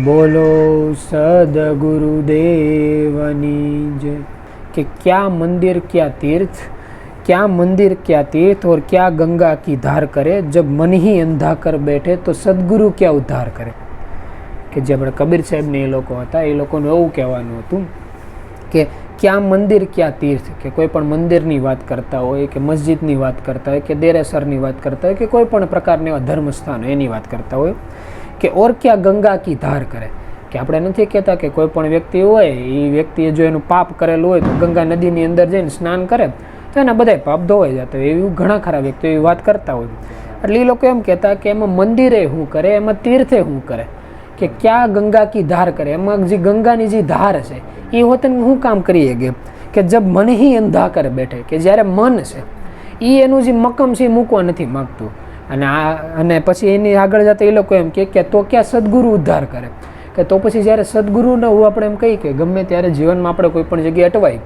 बोलो सदगुरुदेवनी जय। कि क्या मंदिर क्या तीर्थ, क्या मंदिर क्या तीर्थ और क्या गंगा की धार करे, जब मन ही अंधा कर बैठे तो सदगुरु क्या उद्धार करे। કે જે આપણે કબીર સાહેબને એ લોકો હતા, એ લોકોનું એવું કહેવાનું હતું કે ક્યાં મંદિર ક્યાં તીર્થ, કે કોઈ પણ મંદિરની વાત કરતા હોય કે મસ્જિદની વાત કરતા હોય કે દેરેસરની વાત કરતા હોય કે કોઈ પણ પ્રકારના એવા ધર્મસ્થાનો એની વાત કરતા હોય કે ઓર ક્યાં ગંગા કી ધાર કરે, કે આપણે નથી કહેતા કે કોઈ પણ વ્યક્તિ હોય એ વ્યક્તિએ જો એનું પાપ કરેલું હોય તો ગંગા નદીની અંદર જઈને સ્નાન કરે તો એના બધા પાપ ધોવાઈ જતા હોય, એવું ઘણા ખરા વ્યક્તિઓ એવી વાત કરતા હોય. એટલે એ લોકો એમ કહેતા કે એમાં મંદિરે શું કરે, એમાં તીર્થે શું કરે, કે ક્યાં ગંગા કી ધાર કરે, એમાં જે ગંગાની જે ધાર છે એ હોતે શું કામ કરીએ કે જબ મન હી અંધા કરે બેઠે, કે જ્યારે મન છે એ એનું જે મકમ છે એ મૂકવા નથી માગતું. અને પછી એની આગળ જતા એ લોકો એમ કે તો ક્યાં સદગુરુ ઉદ્ધાર કરે, કે તો પછી જ્યારે સદગુરુને આપણે એમ કહીએ કે ગમે ત્યારે જીવનમાં આપણે કોઈ પણ જગ્યાએ અટવાય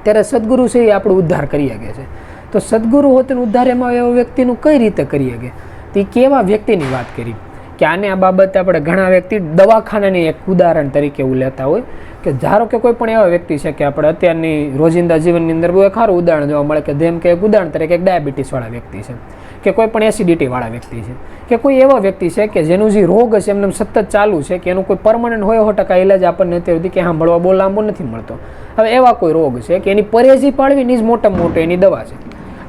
ત્યારે સદગુરુ છે એ આપણો ઉદ્ધાર કરી શકે છે. તો સદગુરુ હોતે ઉદ્ધાર એમાં એવા વ્યક્તિનું કઈ રીતે કરી શકે, તો એ કેવા વ્યક્તિની વાત કરી કે આને આ બાબતે આપણે ઘણા વ્યક્તિ દવાખાનાની એક ઉદાહરણ તરીકે એવું લેતા હોય કે ધારો કે કોઈ પણ એવા વ્યક્તિ છે કે આપણે અત્યારની રોજિંદા જીવનની અંદર બહુ ખારું ઉદાહરણ જોવા મળે કે જેમ કે એક ઉદાહરણ તરીકે એક ડાયાબિટીસવાળા વ્યક્તિ છે કે કોઈ પણ એસિડિટીવાળા વ્યક્તિ છે કે કોઈ એવા વ્યક્તિ છે કે જેનું જે રોગ છે એમને સતત ચાલુ છે કે એનું કોઈ પરમનન્ટ હોય 100% ઇલાજ આપણને અત્યાર સુધી કે સાંભળવા બહુ લાંબો નથી મળતો. હવે એવા કોઈ રોગ છે કે એની પરેજી પાડવીની જ મોટામાં મોટો એની દવા છે.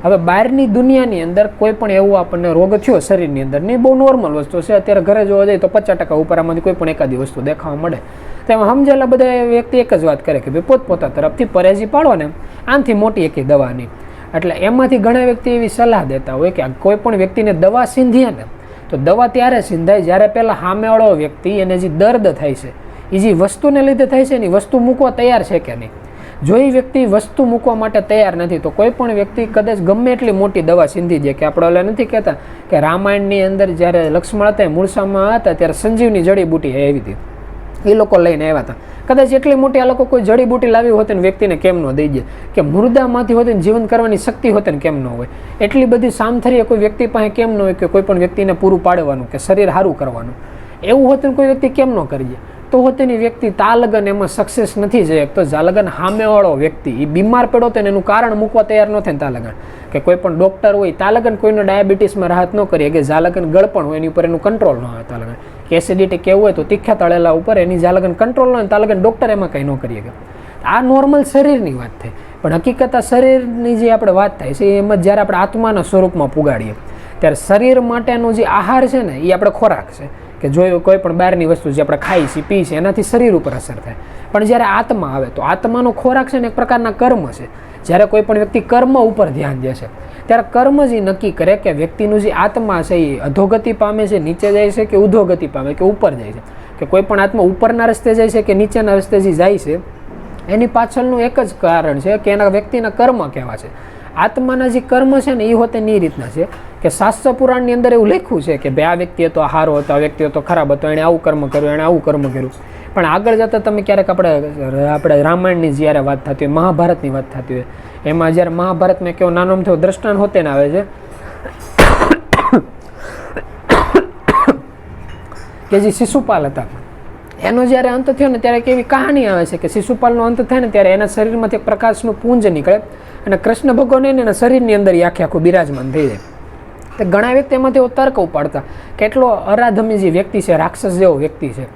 હવે બહારની દુનિયાની અંદર કોઈ પણ એવું આપણને રોગ થયો શરીરની અંદર નહીં, બહુ નોર્મલ વસ્તુ છે. અત્યારે ઘરે જોવા જઈએ તો 50% ઉપર આમાંથી કોઈ પણ એકાદી વસ્તુ દેખાવા મળે. તેમાં સમજેલા બધા વ્યક્તિ એક જ વાત કરે કે ભાઈ પોતપોતા તરફથી પરેજી પાડો ને, આનાથી મોટી એકી દવા નહીં. એટલે એમાંથી ઘણા વ્યક્તિ એવી સલાહ દેતા હોય કે કોઈ પણ વ્યક્તિને દવા સીંધીએ ને તો દવા ત્યારે સીંધાય જ્યારે પહેલાં સામેવાળો વ્યક્તિ એને જે દર્દ થાય છે એ જે વસ્તુને લીધે થાય છે ને એ વસ્તુ મૂકવા તૈયાર છે કે નહીં. જો એ વ્યક્તિ વસ્તુ મૂકવા માટે તૈયાર નથી તો કોઈ પણ વ્યક્તિ કદાચ ગમે એટલી મોટી દવા સીંધી દે. કે આપણે ઓલા નથી કહેતા કે રામાયણની અંદર જ્યારે લક્ષ્મણ હતા મૂળસામાં હતા ત્યારે સંજીવની જડીબુટી આવી હતી, એ લોકો લઈને આવ્યા હતા. કદાચ એટલી મોટી આ લોકો કોઈ જડીબુટી લાવી હોત ને વ્યક્તિને કેમ ન દઈ દે, કે મુર્દામાંથી હોત ને જીવન કરવાની શક્તિ હોત ને કેમ ન હોય, એટલી બધી સામથરીએ કોઈ વ્યક્તિ પાસે કેમ ન હોય કે કોઈ પણ વ્યક્તિને પૂરું પાડવાનું કે શરીર સારું કરવાનું, એવું હોત ને કોઈ વ્યક્તિ કેમ ન કરીએ. તો હોતેની વ્યક્તિ તાલગન એમાં સક્સેસ નથી જઈ શકતો. જાલગન સામેવાળો વ્યક્તિ એ બીમાર પડ્યો તો એનું કારણ મૂકવા તૈયાર ન થાય. તાલગન કે કોઈ પણ ડૉક્ટર હોય તાલગન કોઈનો ડાયાબિટીસમાં રાહત ન કરીએ, કે જાલગન ગળપણ હોય એની ઉપર એનું કંટ્રોલ ન હોય, તાલગન કે એસિડિટી કેવું હોય તો તીખા તળેલા ઉપર એની જાલગન કંટ્રોલ ન હોય, તાલગન ડૉક્ટર એમાં કંઈ ન કરીએ. આ નોર્મલ શરીરની વાત થાય, પણ હકીકત આ શરીરની જે આપણે વાત થાય છે એમાં જ્યારે આપણે આત્માના સ્વરૂપમાં પુગાડીએ ત્યારે શરીર માટેનો જે આહાર છે ને એ આપણે ખોરાક છે કે જો કોઈ પણ બહારની વસ્તુ જે આપણે ખાઈ છીએ પી છે એનાથી શરીર ઉપર અસર થાય. પણ જ્યારે આત્મા આવે તો આત્માનો ખોરાક છે ને એક પ્રકારના કર્મ છે. જ્યારે કોઈ પણ વ્યક્તિ કર્મ ઉપર ધ્યાન દે છે ત્યારે કર્મ જ નક્કી કરે કે વ્યક્તિનું જે આત્મા છે એ અધોગતિ પામે છે, નીચે જાય છે કે ઉધોગતિ પામે કે ઉપર જાય છે, કે કોઈ પણ આત્મા ઉપરના રસ્તે જાય છે કે નીચેના રસ્તે જે જાય છે એની પાછળનું એક જ કારણ છે કે એના વ્યક્તિના કર્મ કેવા છે. આત્માના જે કર્મ છે ને એ હોતે એ રીતના છે કે શાસ્ત્ર પુરાણની અંદર એવું લખ્યું છે કે ભાઈ આ વ્યક્તિએ તો સારો હતો, આ વ્યક્તિ તો ખરાબ હતો, એણે આવું કર્મ કર્યું, એણે આવું કર્મ કર્યું. પણ આગળ જતાં તમે ક્યારેક આપણે રામાયણની જ્યારે વાત થતી હોય, મહાભારતની વાત થતી હોય, એમાં જ્યારે મહાભારતમાં કેવો નાનો થયો દ્રષ્ટાંત હોતે ને આવે છે કે જે શિશુપાલ હતા એનો જ્યારે અંત થયો ને ત્યારે કેવી કહાની આવે છે કે શિશુપાલનો અંત થાય ને ત્યારે એના શરીરમાંથી એક પ્રકાશનું પુંજ નીકળે અને કૃષ્ણ ભગવાન એના શરીરની અંદર આખું બિરાજમાન થઈ જાય. તો ઘણા વ્યક્તિ એમાંથી એવો તર્ક ઉપાડતા કેટલો અરાધમી જે વ્યક્તિ છે, રાક્ષસ જેવો વ્યક્તિ છે,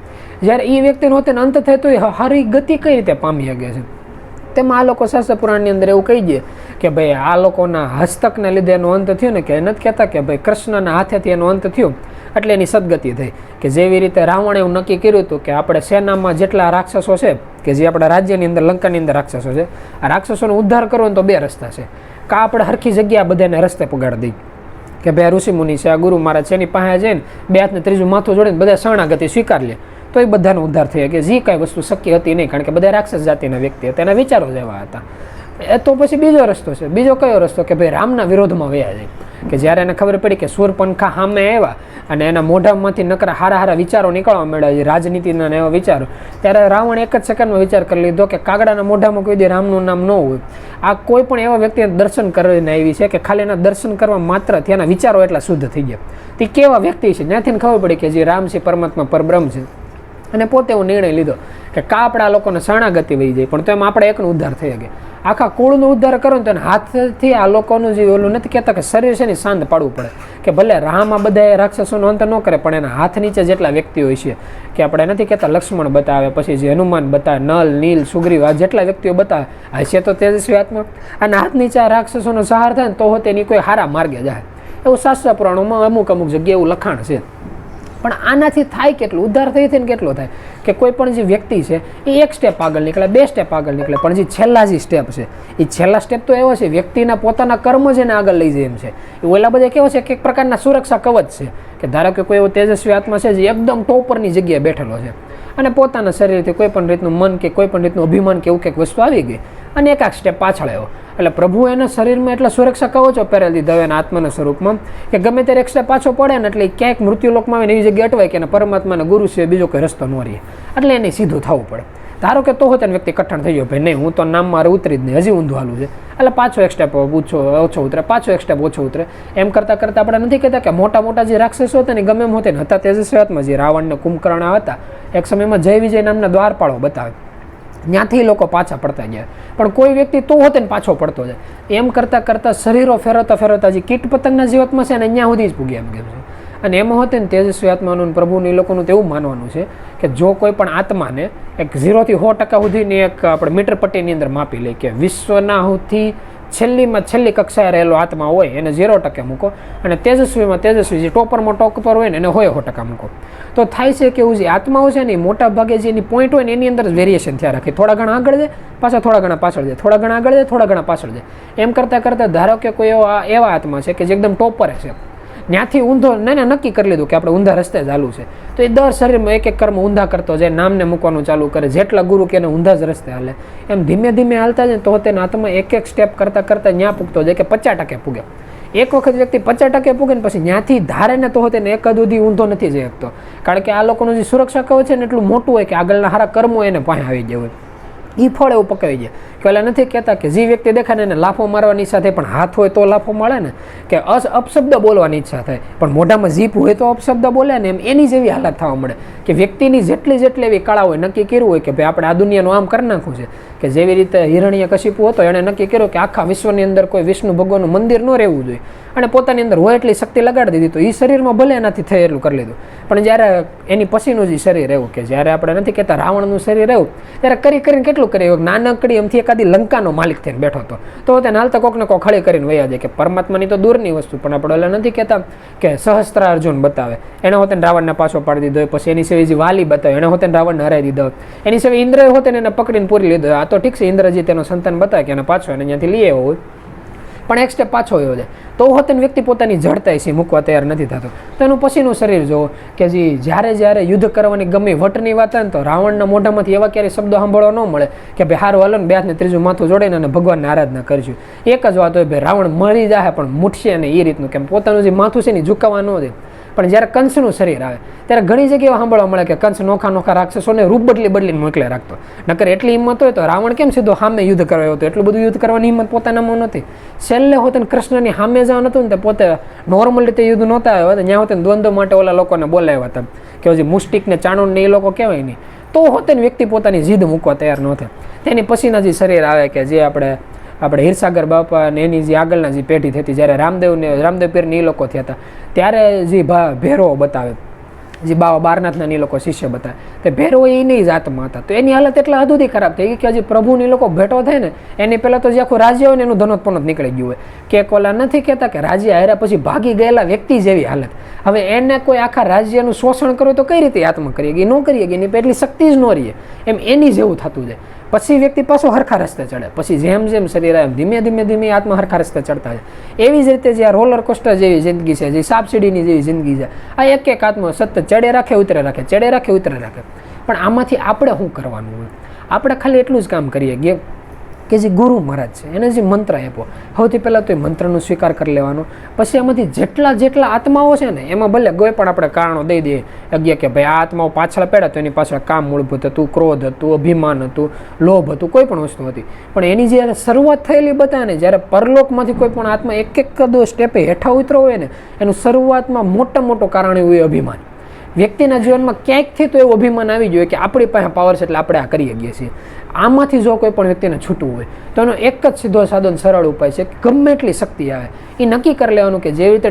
જ્યારે એ વ્યક્તિનો હોતે અંત થાય તો એ હારી ગતિ કઈ રીતે પામી શકે છે. તેમાં આ લોકો શાસ્ત્ર પુરાણની અંદર એવું કહી દે કે ભાઈ આ લોકોના હસ્તકને લીધે એનો અંત થયો ને, કે નથી કહેતા કે ભાઈ કૃષ્ણના હાથેથી એનો અંત થયો એટલે એની સદગતિ થઈ. કે જેવી રીતે રાવણે એવું નક્કી કર્યું હતું કે આપણે સેનામાં જેટલા રાક્ષસો છે કે જે આપણા રાજ્યની અંદર લંકાની અંદર રાક્ષસો છે, આ રાક્ષસોનો ઉદ્ધાર કરવો તો બે રસ્તા છે. કાં આપણે હરખી જગ્યા બધાને રસ્તે પગાડી દઈ કે ભાઈ ઋષિ મુનિ છે, આ ગુરુ મહારાજ છે, એની પાસે જઈને બે હાથને ત્રીજું માથું જોડીને બધા શરણાગતિ સ્વીકાર લે તો એ બધાનો ઉદ્ધાર થઈ કે જે કાંઈ વસ્તુ શક્ય હતી નહીં, કારણ કે બધા રાક્ષસ જાતિના વ્યક્તિ હતા, એના વિચારો જેવા હતા. એ તો પછી બીજો રસ્તો છે. બીજો કયો રસ્તો કે ભાઈ રામના વિરોધમાં વયા જાય, કે જ્યારે એને ખબર પડી કે શૂરપંખા સામે આવ્યા અને એના મોઢામાંથી નકરા હારા વિચારો નીકળવા મળ્યા, રાજનીતિના એવા વિચારો, ત્યારે રાવણ એક જ સેકન્ડમાં વિચાર કરી લીધો કે કાગડાના મોઢામાં કોઈ દી રામનું નામ ન હોય. આ કોઈ પણ એવા વ્યક્તિને દર્શન કરીને આવી છે કે ખાલી એના દર્શન કરવા માત્ર એના વિચારો એટલા શુદ્ધ થઈ ગયા. તે કેવા વ્યક્તિ છે ત્યાંથી ખબર પડી કે જે રામ છે પરમાત્મા પરબ્રહ્મ છે. અને પોતે એવો નિર્ણય લીધો કે આપણા લોકોને શરણાગતિ વહી જાય, પણ તો એમાં આપણે એકનો ઉદ્ધાર થઈ શકે. આખા કુળનો ઉદ્ધાર કરો ને તો હાથથી આ લોકોનું જે ઓલું નથી કહેતા કે શરીર છે ને શાંત પાડવું પડે, કે ભલે રામમાં બધા રાક્ષસોનો અંત ન કરે, પણ એના હાથ નીચે જેટલા વ્યક્તિ હોય છે, કે આપણે નથી કહેતા લક્ષ્મણ બતાવે, પછી જે હનુમાન બતાવે, નલ, નીલ, સુગ્રીવ, આ જેટલા વ્યક્તિઓ બતાવે હશે તો તેજસ્વી આત્મા, અને હાથ નીચે આ રાક્ષસોનો સહાર થાય ને તો તેની કોઈ હારા માર્ગે જાય, એવું શાસ્ત્ર પુરાણોમાં અમુક જગ્યાએ એવું લખાણ છે. પણ આનાથી થાય કેટલું, ઉદ્ધાર થઈ થઈને કેટલો થાય કે કોઈ પણ જે વ્યક્તિ છે એ એક સ્ટેપ આગળ નીકળે, 2 સ્ટેપ આગળ નીકળે, પણ જે છેલ્લા જે સ્ટેપ છે એ છેલ્લા સ્ટેપ તો એવો છે વ્યક્તિના પોતાના કર્મ જ એને આગળ લઈ જાય એમ છે. એ ઓલા બધા કેવો છે કે એક પ્રકારના સુરક્ષા કવચ છે, કે ધારો કે કોઈ એવો તેજસ્વી આત્મા છે જે એકદમ ટોપરની જગ્યાએ બેઠેલો છે અને પોતાના શરીરથી કોઈ પણ રીતનું મન કે કોઈ પણ રીતનું અભિમાન કે એવું કંઈક વસ્તુ આવી ગઈ અને એકાક સ્ટેપ પાછળ આવ્યો, એટલે પ્રભુ એના શરીરમાં એટલા સુરક્ષા કવચો પહેરેલી દીધા એના આત્માના સ્વરૂપમાં કે ગમે ત્યારે એક સ્ટેપ પાછો પડે ને એટલે ક્યાંક મૃત્યુલોકમાં આવીને એવી જગ્યાએ અટવાય કે એના પરમાત્માના ગુરુ છે બીજો કોઈ રસ્તો ન રહે, એટલે એને સીધું થવું પડે. ધારો કે તો તેને વ્યક્તિ કઠણ થઈ ગયો, ભાઈ નહીં હું તો નામ મારે ઉતરી જ નહીં, હજી ઊંધું હાલું છે, એટલે પાછો એક સ્ટેપ ઓછો ઉતરે, પાછો એક સ્ટેપ ઓછો ઉતરે. એમ કરતાં કરતાં આપણે નથી કહેતા કે મોટા મોટા જે રાક્ષસો હતા ને ગમે એમ હોતે ને હતા તેજસ્વી આત્મા, જે રાવણને કુંભકર્ણ હતા, એક સમયમાં જય વિજય નામના દ્વારપાળો બતાવે, ત્યાંથી લોકો પાછા પડતા ગયા, પણ કોઈ વ્યક્તિ તો હોતે ને પાછો પડતો જાય. એમ કરતાં કરતાં શરીરો ફેરવતા ફેરવતા જે કીટ પતંગના જીવતમાં છે ને અહીંયા સુધી જ પૂગ્યા એમ કેમ છે. અને એમાં હોતે ને તેજસ્વી આત્માનું પ્રભુનું એ લોકોનું તેવું માનવાનું છે કે જો કોઈ પણ આત્માને એક 0 થી 100% સુધીની એક આપણે મીટર પટ્ટીની અંદર માપી લઈએ કે વિશ્વના સૌથી છેલ્લીમાં છેલ્લી કક્ષાએ રહેલો આત્મા હોય એને 0% મૂકો, અને તેજસ્વીમાં તેજસ્વી જે ટોપરમાં ટોપ પર હોય ને એને 100% મૂકો, તો થાય છે કે એવું જે આત્માઓ છે ને મોટા ભાગે જે એની પોઈન્ટ હોય ને એની અંદર વેરિએશન થયા રાખે, થોડા ઘણા આગળ જાય પાછા થોડા ઘણા પાછળ જાય, થોડા ઘણા આગળ જાય થોડા ઘણા પાછળ જાય. એમ કરતાં કરતાં ધારો કે કોઈ એવા આત્મા છે કે જે એકદમ ટોપરે છે, ત્યાંથી ઊંધો નક્કી કરી લીધું કે આપણે ઊંધા રસ્તે ચાલુ છે, તો એ દર શરીરમાં એક એક કર્મ ઊંધા કરતો જાય, નામને મૂકવાનું ચાલુ કરે, જેટલા ગુરુ કે એને ઊંધા જ રસ્તે હાલે. એમ ધીમે ધીમે હાલતા જાય તો તેના આત્મા એક એક સ્ટેપ કરતાં કરતાં ત્યાં પૂગતો જાય કે 50% પૂગે. એક વખત વ્યક્તિ 50% પૂગે ને પછી ત્યાંથી ધારે ને તો તેને એક સુધી ઊંધો નથી જઈ શકતો, કારણ કે આ લોકોનું જે સુરક્ષા કવચ છે ને એટલું મોટું હોય કે આગળના સારા કર્મો એને પાસે આવી ગયા હોય, એ ફળ એવું પકાવી જાય. કે ઓલા નથી કહેતા કે જે વ્યક્તિ દેખાય ને એને લાફો મારવાની ઈચ્છા થાય, પણ હાથ હોય તો લાફો મળે ને, કે અપશબ્દ બોલવાની ઈચ્છા થાય પણ મોઢામાં જીભ હોય તો અપશબ્દ બોલે ને, એમ એની જેવી હાલત થવા મળે કે વ્યક્તિની જેટલી એવી કળા હોય, નક્કી કર્યું હોય કે ભાઈ આપણે આ દુનિયાનું આમ કરી નાખવું છે, કે જેવી રીતે હિરણ્યકશિપુ હતો એણે નક્કી કર્યું કે આખા વિશ્વની અંદર કોઈ વિષ્ણુ ભગવાનનું મંદિર ન રહેવું જોઈએ, અને પોતાની અંદર હોય એટલી શક્તિ લગાડી દીધી, તો એ શરીરમાં ભલે એનાથી થઈ એટલું કરી લીધું. પણ જ્યારે એની પછીનું જે શરીર એવું કે જ્યારે આપણે નથી કહેતા રાવણનું શરીર એવું, ત્યારે કરીને કેટલું કર્યું, નાનકડી એમથી એકાદી લંકાનો માલિક થઈને બેઠો હતો, તો તેને હાલતા કોકને કોક ખળી કરીને વયા જાય, કે પરમાત્માની તો દૂરની વસ્તુ, પણ આપણે એટલે નથી કહેતા કે સહસ્ત્રાર્જુન બતાવે, એને હોતે રાવણને પાછો પાડી દીધો, પછી એની સેવી જે વાલી બતાવે એને હોતે રાવણને હરાવી દીધો, એની સેવી ઇન્દ્રએ હોતે એને પકડીને પૂરી લીધો. આ તો ઠીક છે ઇન્દ્રજી તેનો સંતાન બતાવે કે એને પાછો એને ત્યાંથી લઈ આવ્યો હોય, પણ એક સ્ટેપ પાછો આવ્યો જાય તો હોતે વ્યક્તિ પોતાની જડતાઈ છે મૂકવા તૈયાર નથી થતો. તો એનું પછીનું શરીર જુઓ કે જે જ્યારે યુદ્ધ કરવાની ગમે વટની વાત હોય ને તો રાવણના મોઢામાંથી એવા ક્યારેય શબ્દો સાંભળવા ન મળે કે ભાઈ હારું હાલો ને 2 હાથને ત્રીજું માથું જોડીને અને ભગવાનની આરાધના કરશું. એક જ વાત હોય ભાઈ રાવણ મરી જાય પણ મૂઠશે ને એ રીતનું, કેમ પોતાનું જે માથું છે ને ઝુકાવવા ન દે. પણ જ્યારે કંસનું શરીર આવે ત્યારે ઘણી જગ્યાએ સાંભળવા મળે કે કંસ નોખા રાક્ષસોને રૂપ બદલીને મોકલે રાખતો, નકર એટલી હિંમત હોય તો રાવણ કેમ સીધો સામે યુદ્ધ કરવા હતો, એટલું બધું યુદ્ધ કરવાની હિંમત પોતાનામાં નથી. છેલ્લે હોતે કૃષ્ણની સામે જવાનું હતું ને તે પોતે નોર્મલ રીતે યુદ્ધ નહોતા આવ્યા, ત્યાં હોતે દ્વંદ્વ માટે ઓલા લોકોને બોલાવ્યા હતા કે હજી મુસ્ટિક ને ચાણું ને એ લોકો કહેવાય નહીં, તો હોતે વ્યક્તિ પોતાની જીદ મૂકવા તૈયાર ન થાય. તેની પછીના જે શરીર આવે કે જે આપણે હીરસાગર બાપા ને એની જે આગળના જે પેઢી થતી, જ્યારે રામદેવ પીરની એ લોકો થયા હતા ત્યારે જે ભેરો બતાવે, જે બાવા બારનાથના એ લોકો શિષ્ય બતાવે, તે ભેરો એની જ આત્મા હતા. તો એની હાલત એટલા હદુથી ખરાબ થઈ ગઈ કે હજી પ્રભુની લોકો ભેટો થાય ને એની પહેલાં તો જે આખું રાજ્ય હોય ને એનું ધનોત્પન્ન નીકળી ગયું હોય, કે કોલા નથી કહેતા કે રાજ્ય હાર્યા પછી ભાગી ગયેલા વ્યક્તિ જેવી હાલત. હવે એને કોઈ આખા રાજ્યનું શોષણ કરવું તો કઈ રીતે આત્મા કરીએ કે ન કરીએ કે એની એટલી શક્તિ જ ન રહીએ, એમ એની જેવું થતું જાય. પછી વ્યક્તિ પાછો હરખા રસ્તે ચડે, પછી જેમ શરીર આવે ધીમે આત્મા હરખા રસ્તે ચડતા જાય. એવી જ રીતે જે આ રોલર કોસ્ટર જેવી જિંદગી છે, જે સાપસીડીની જેવી જિંદગી છે, આ એક આત્મા સતત ચડે રાખે ઉતરે રાખે. પણ આમાંથી આપણે શું કરવાનું હોય? આપણે ખાલી એટલું જ કામ કરીએ કે જે ગુરુ મહારાજ છે એને જે મંત્ર આપ્યો, સૌથી પહેલાં તો એ મંત્રનો સ્વીકાર કરી લેવાનો. પછી એમાંથી જેટલા આત્માઓ છે ને એમાં ભલે કોઈ પણ આપણે કારણો દઈ દઈએ અજ્ઞા કે ભાઈ આ આત્માઓ પાછળ પડ્યા તો એની પાછળ કામ મૂળભૂત હતું, ક્રોધ હતું, અભિમાન હતું, લોભ હતું, કોઈ પણ વસ્તુ હતી. પણ એની જ્યારે શરૂઆત થયેલી બતાવે ને, જ્યારે પરલોકમાંથી કોઈ પણ આત્મા એક સ્ટેપે હેઠા ઉતરો હોય ને, એનું શરૂઆતમાં મોટું કારણ એવું અભિમાન. વ્યક્તિના જીવનમાં ક્યાંકથી તો એવું અભિમાન આવી જોઈએ કે આપણી પાસે પાવર છે એટલે આપણે આ કરી શકીએ છીએ. આમાંથી જો કોઈ પણ વ્યક્તિને છૂટવું હોય તો એનો એક જ સીધો સાધન સરળ ઉપાય છે કે ગમે એટલી શક્તિ આવે એ નક્કી કરી લેવાનું કે જેવી રીતે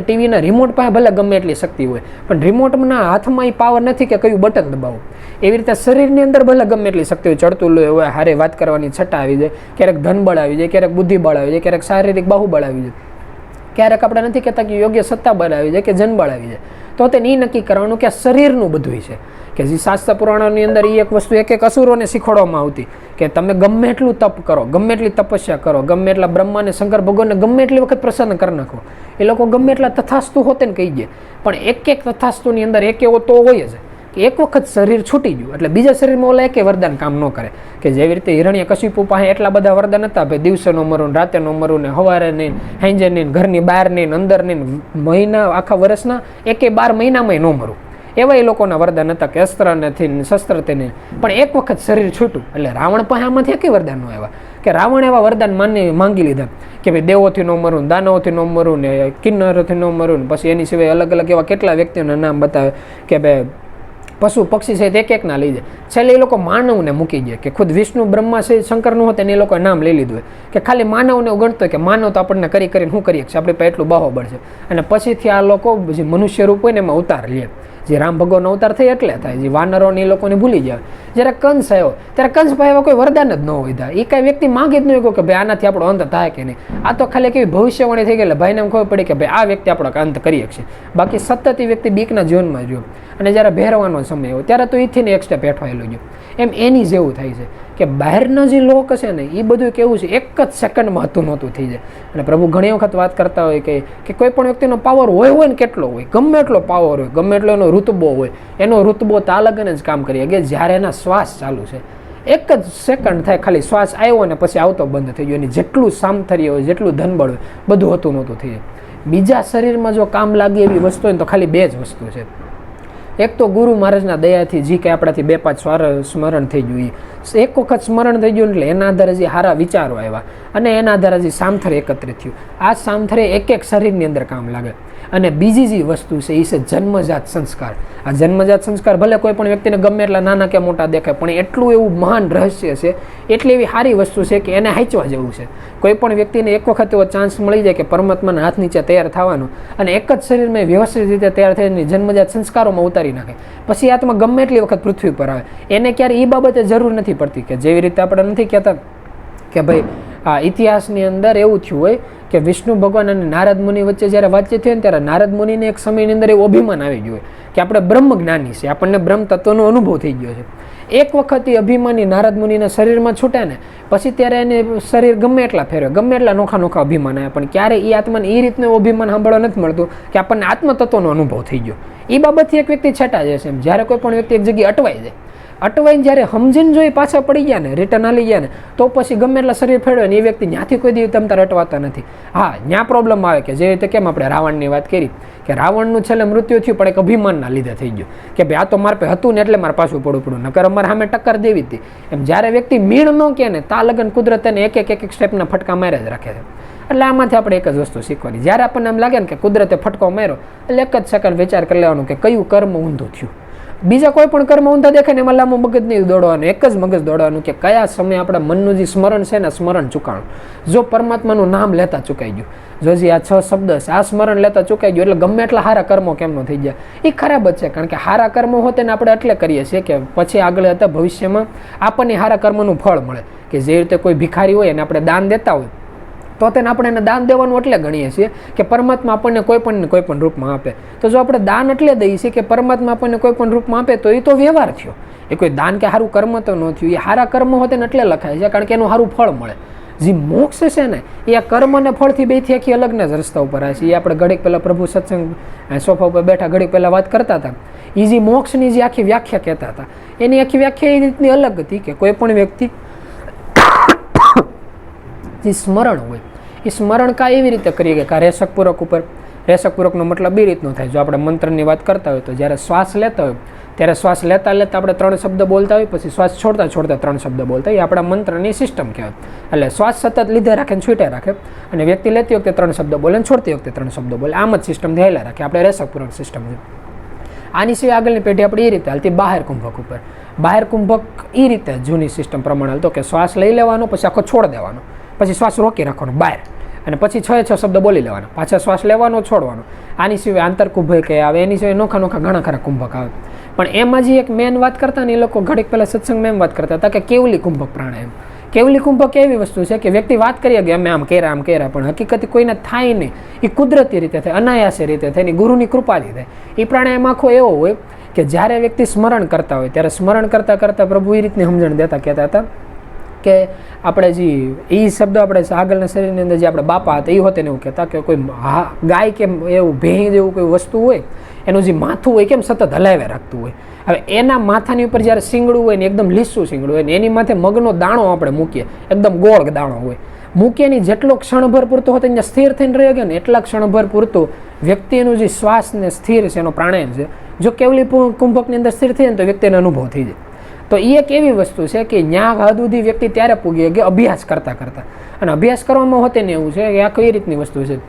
ટીવીના રિમોટ પાસે ભલે ગમે એટલી શક્તિ હોય પણ રિમોટના હાથમાં એ પાવર નથી કે કયું બટન દબાવવું. એવી રીતે શરીરની અંદર ભલે ગમે એટલી શક્તિ હોય, ચડતું લોહી હોય, હારે વાત કરવાની છટા આવી જાય, ક્યારેક ધનબળ આવી જાય, ક્યારેક બુદ્ધિબળ આવી જાય, ક્યારેક શારીરિક બાહુબળ આવી જાય, ક્યારેક આપણે નથી કહેતા કે યોગ્ય સત્તાબળ આવી જાય કે જનબળ આવી જાય. તો તેને એ નક્કી કરવાનું કે આ શરીરનું બધું છે કે જે શાસ્ત્ર પુરાણોની અંદર એ એક વસ્તુ એક અસુરોને શીખવાડવામાં આવતી કે તમે ગમે એટલું તપ કરો, ગમે એટલી તપસ્યા કરો, ગમે એટલા બ્રહ્માને શંકર ભગવાનને ગમે એટલી વખત પ્રસન્ન કરી નાખો, એ લોકો ગમે એટલા તથાસ્તુ હોતે ને કહી દે, પણ એક તથાસ્તુની અંદર એક એવો તો હોય જ કે એક વખત શરીર છૂટી ગયું એટલે બીજા શરીરમાં ઓલા એકે વરદાન કામ ન કરે. કે જેવી રીતે હિરણ્યકશિપુ પાસે એટલા બધા વરદાન હતા, ભાઈ દિવસે નો મરું, રાતે નો મરું, ને સવારે નહીં, સાંજે નહીં, ઘરની બહાર નહીં, અંદર નહીં, મહિના આખા વર્ષના 12 મહિનામાં ન મરું, એવા એ લોકોના વરદાન હતા કે અસ્ત્ર નથી, શસ્ત્રથી નહીં. પણ એક વખત શરીર છૂટું એટલે રાવણ પાસે આમાંથી એકે વરદાન ન આવ્યા કે રાવણ એવા વરદાન માંગી લીધા કે ભાઈ દેવોથી ન મરું, દાનવોથી ન મરું, ને કિન્નરોથી ન મરું. પછી એની સિવાય અલગ અલગ એવા કેટલા વ્યક્તિઓના નામ બતાવે કે ભાઈ પશુ પક્ષી છે તે એક ના લઈ જાય. છેલ્લે એ લોકો માનવને મૂકી જાય કે ખુદ વિષ્ણુ બ્રહ્મા છે શંકરનું હોત એને એ લોકોએ નામ લઈ લીધું હોય કે ખાલી માનવને ગણતો હોય કે માનવ તો આપણને કરીને શું કરીએ છીએ, આપણે પાસે એટલું બાહોબળ છે. અને પછીથી આ લોકો જે મનુષ્ય રૂપ હોય ને એમાં અવતાર લે, જે રામ ભગવાનનો અવતાર થાય એટલે થાય, જે વાનરોને એ લોકોને ભૂલી જાય. જ્યારે કંસ આવ્યો ત્યારે કંસ પાસે એવા કોઈ વરદાન જ ન હોય, એ કાંઈ વ્યક્તિ માંગે જ નહીં કે ભાઈ આનાથી આપણો અંત થાય કે નહીં. આ તો ખાલી કેવી ભવિષ્યવાણી થઈ ગઈ એટલે ભાઈને એમ ખબર પડી કે ભાઈ આ વ્યક્તિ આપણો અંત કરી શકશે. બાકી સતત એ વ્યક્તિ બીકના જીવનમાં રહ્યો અને જ્યારે ભેરવાનો સમય હોય ત્યારે તો એથી ને એક સ્ટેપ હેઠવાયેલો ગયો. એમ એની જેવું થાય છે કે બહારના જે લોક છે ને એ બધું કેવું છે એક જ સેકન્ડમાં હતું નહોતું થઈ જાય. અને પ્રભુ ઘણી વખત વાત કરતા હોય કે કોઈ પણ વ્યક્તિનો પાવર હોય ને કેટલો હોય, ગમે એટલો પાવર હોય, ગમે એટલો એનો રુતબો હોય, એનો રુતબો તાલગને જ કામ કરીએ કે જ્યારે એના શ્વાસ ચાલુ છે એક જ સેકન્ડ થાય, ખાલી શ્વાસ આવ્યો ને પછી આવતો બંધ થઈ ગયો. એની જેટલું સામથર્ય હોય, જેટલું ધનબળ હોય, બધું હતું નહોતું થઈ જાય. બીજા શરીરમાં જો કામ લાગે એવી વસ્તુ હોય ને તો ખાલી બે જ વસ્તુ છે. એક તો ગુરુ મહારાજના દયાથી જે કંઈ આપણાથી 2-5 વાર સ્મરણ થઈ ગયું, એક વખત સ્મરણ થઈ ગયું એટલે એના આધારે જે સારા વિચારો આવ્યા અને એના આધારે જે સામથર એકત્રિત થયું, આ સામથરે એક શરીરની અંદર કામ લાગે. અને બીજી જે વસ્તુ છે એ છે જન્મજાત સંસ્કાર. આ જન્મજાત સંસ્કાર ભલે કોઈ પણ વ્યક્તિને ગમે એટલા નાના કે મોટા દેખાય પણ એટલું એવું મહાન રહસ્ય છે, એટલી એવી સારી વસ્તુ છે કે એને હાંચવા જેવું છે. કોઈ પણ વ્યક્તિને એક વખત એવો ચાન્સ મળી જાય કે પરમાત્માના હાથ નીચે તૈયાર થવાનો અને એક જ શરીરમાં વ્યવસ્થિત રીતે તૈયાર થઈને જન્મજાત સંસ્કારોમાં ઉતારી નાખે, પછી આત્મા ગમે એટલી વખત પૃથ્વી પર આવે એને ક્યારે એ બાબતે જરૂર નથી પડતી. કે જેવી રીતે આપણે નથી કહેતા કે ભાઈ આ ઇતિહાસની અંદર એવું થયું હોય કે વિષ્ણુ ભગવાન અને નારદ મુનિ વચ્ચે જ્યારે વાતચીત થઈ ને ત્યારે નારદ મુનિને એક સમયની અંદર એવું અભિમાન આવી ગયું હોય કે આપણે બ્રહ્મ જ્ઞાની છે, આપણને બ્રહ્મ તત્વનો અનુભવ થઈ ગયો છે. એક વખત એ અભિમાની નારદ મુનિના શરીરમાં છૂટે ને પછી ત્યારે એને શરીર ગમે એટલા ફેરવે, ગમે એટલા નોખા અભિમાન આવે, પણ ક્યારે એ આત્માને એ રીતનું અભિમાન સાંભળવા નથી મળતું કે આપણને આત્મતત્વનો અનુભવ થઈ ગયો. એ બાબતથી એક વ્યક્તિ છેટા જાય છે. જ્યારે કોઈ પણ વ્યક્તિ એક જગ્યાએ અટવાઈ જાય, અટવાઈને જ્યારે સમજીને જો એ પાછા પડી ગયા ને, રિટર્ન આલી ગયા ને, તો પછી ગમે એટલા શરીર ફેરવે ને એ વ્યક્તિ ત્યાંથી કોઈ દિવસ તમ તાર અટવાતા નથી. હા, ત્યાં પ્રોબ્લેમ આવે કે જે રીતે કેમ આપણે રાવણની વાત કરી કે રાવણનું છેલ્લે મૃત્યુ થયું પણ એક અભિમાનના લીધે થઈ ગયું કે ભાઈ આ તો મારે પાસે હતું ને એટલે મારે પાછું પડવું, નકર અમારે સામે ટક્કર દેવી હતી. એમ જ્યારે વ્યક્તિ મીણ ન કહે ને તા લગન કુદરત એને એક સ્ટેપના ફટકા માર્યા જ રાખે છે. એટલે આમાંથી આપણે એક જ વસ્તુ શીખવાની, જ્યારે આપણને એમ લાગે ને કે કુદરતે ફટકો માર્યો એટલે એક જ સેકન્ડ વિચાર કરી લેવાનું કે કયું કર્મ ઊંધું થયું. બીજા કોઈ પણ કર્મ ઊંધા દેખાય ને એમાં લાંબુ મગજ નહીં દોડવાનું, એક જ મગજ દોડવાનું કે કયા સમયે આપણા મનનું જે સ્મરણ છે ને સ્મરણ ચૂકાણું. જો પરમાત્માનું નામ લેતા ચૂકાઈ ગયું, જો જે આ 6 શબ્દ છે આ સ્મરણ લેતા ચૂકાઈ ગયું એટલે ગમે એટલા સારા કર્મો કેમ ન થઈ ગયા, એ ખરાબ જ છે. કારણ કે સારા કર્મો હોતે ને આપણે એટલે કરીએ છીએ કે પછી આગળ હતા ભવિષ્યમાં આપણને સારા કર્મનું ફળ મળે. કે જે રીતે કોઈ ભિખારી હોય અને આપણે દાન દેતા હોય તો તેને આપણે એને દાન દેવાનું એટલે ગણીએ છીએ કે પરમાત્મા આપણને કોઈ પણ રૂપમાં આપે. તો જો આપણે દાન એટલે દઈએ છીએ કે પરમાત્મા આપણને કોઈ પણ રૂપમાં આપે તો એ તો વ્યવહાર થયો, એ કોઈ દાન કે સારું કર્મ તો ન થયું. એ સારા કર્મ હોતે ને એટલે લખાય છે કારણ કે એનું સારું ફળ મળે. જે મોક્ષ છે ને એ આ કર્મ અને ફળથી બેથી આખી અલગના જ રસ્તા ઉપર આવે છે. એ આપણે ઘડીક પહેલાં પ્રભુ સત્સંગ સોફા ઉપર બેઠા ઘડીક પહેલાં વાત કરતા હતા. એ જે મોક્ષની જે આખી વ્યાખ્યા કહેતા હતા એની આખી વ્યાખ્યા એ રીતની અલગ હતી કે કોઈ પણ વ્યક્તિ જે સ્મરણ હોય એ સ્મરણ કા એવી રીતે કરીએ કે રેશકપૂર્વક ઉપર, રેશકપૂર્વકનો મતલબ એ રીતનો થાય. જો આપણે મંત્રની વાત કરતા હોય તો જ્યારે શ્વાસ લેતા હોય ત્યારે શ્વાસ લેતા આપણે 3 શબ્દ બોલતા હોય, પછી શ્વાસ છોડતા 3 શબ્દ બોલતા હોય. એ આપણા મંત્રની સિસ્ટમ કહેવાય. એટલે શ્વાસ સતત લીધે રાખે ને છૂટે રાખે અને વ્યક્તિ લેતી વખતે 3 શબ્દ બોલે અને છોડતી વખતે 3 શબ્દ બોલે, આમ જ સિસ્ટમ ધ્યાયેલા રાખે. આપણે રેશકપૂર્વક સિસ્ટમ છે. આની સિવાય આગળની પેઢી આપણી એ રીતે હાલતી બાહેર કુંભક ઉપર. બાહેર કુંભક એ રીતે જૂની સિસ્ટમ પ્રમાણે હાલતો કે શ્વાસ લઈ લેવાનો, પછી આખો છોડ દેવાનો, પછી શ્વાસ રોકી રાખવાનો બહાર, અને પછી 6 શબ્દ બોલી લેવાના, પાછા શ્વાસ લેવાનો, છોડવાનો. આની સિવાય આંતર કુંભક આવે, એની સિવાય નોખા નોખા ઘણા ખરા કુંભક આવે. પણ એમાં જે એક મેન વાત કરતા ને એ લોકો ઘડીક પહેલાં સત્સંગમાં એમ વાત કરતા હતા કે કેવલી કુંભક પ્રાણાયામ. કેવલી કુંભક એવી વસ્તુ છે કે વ્યક્તિ વાત કરીએ કે અમે આમ કર્યા, પણ હકીકત કોઈને થાય નહીં. એ કુદરતી રીતે થાય, અનાયાસે રીતે થાય, એની ગુરુની કૃપાથી થાય. એ પ્રાણાયામ આખો એવો હોય કે જ્યારે વ્યક્તિ સ્મરણ કરતા હોય ત્યારે સ્મરણ કરતાં કરતાં પ્રભુ એ રીતની સમજણ દેતા કહેતા હતા કે આપણે જે એ શબ્દ આપણે આગળના શરીરની અંદર જે આપણે બાપા હતા એ હોતે ને એવું કહેતા કે કોઈ ગાય કે એવું ભેં જેવું કોઈ વસ્તુ હોય એનું જે માથું હોય કેમ સતત હલાવે રાખતું હોય. હવે એના માથાની ઉપર જ્યારે શીંગડું હોય ને એકદમ લીસું શીંગડું હોય ને એની માથે મગનો દાણો આપણે મૂકીએ, એકદમ ગોળ દાણો હોય, મૂકીએની જેટલો ક્ષણભર પૂરતો હોય ત્યાં સ્થિર થઈને રહી ગયો ને એટલા ક્ષણભર પૂરતું વ્યક્તિનું જે શ્વાસને સ્થિર છે એનો પ્રાણાયામ છે. જો કેવલી કુંભકની અંદર સ્થિર થઈ જાય તો વ્યક્તિને અનુભવ થઈ જાય. તો એ એક એવી વસ્તુ છે કે ન્યા હદ સુધી વ્યક્તિ ત્યારે પૂગી કે અભ્યાસ કરતાં કરતાં. અને અભ્યાસ કરવામાં હોતે ને એવું છે કે આ કઈ રીતની વસ્તુ છે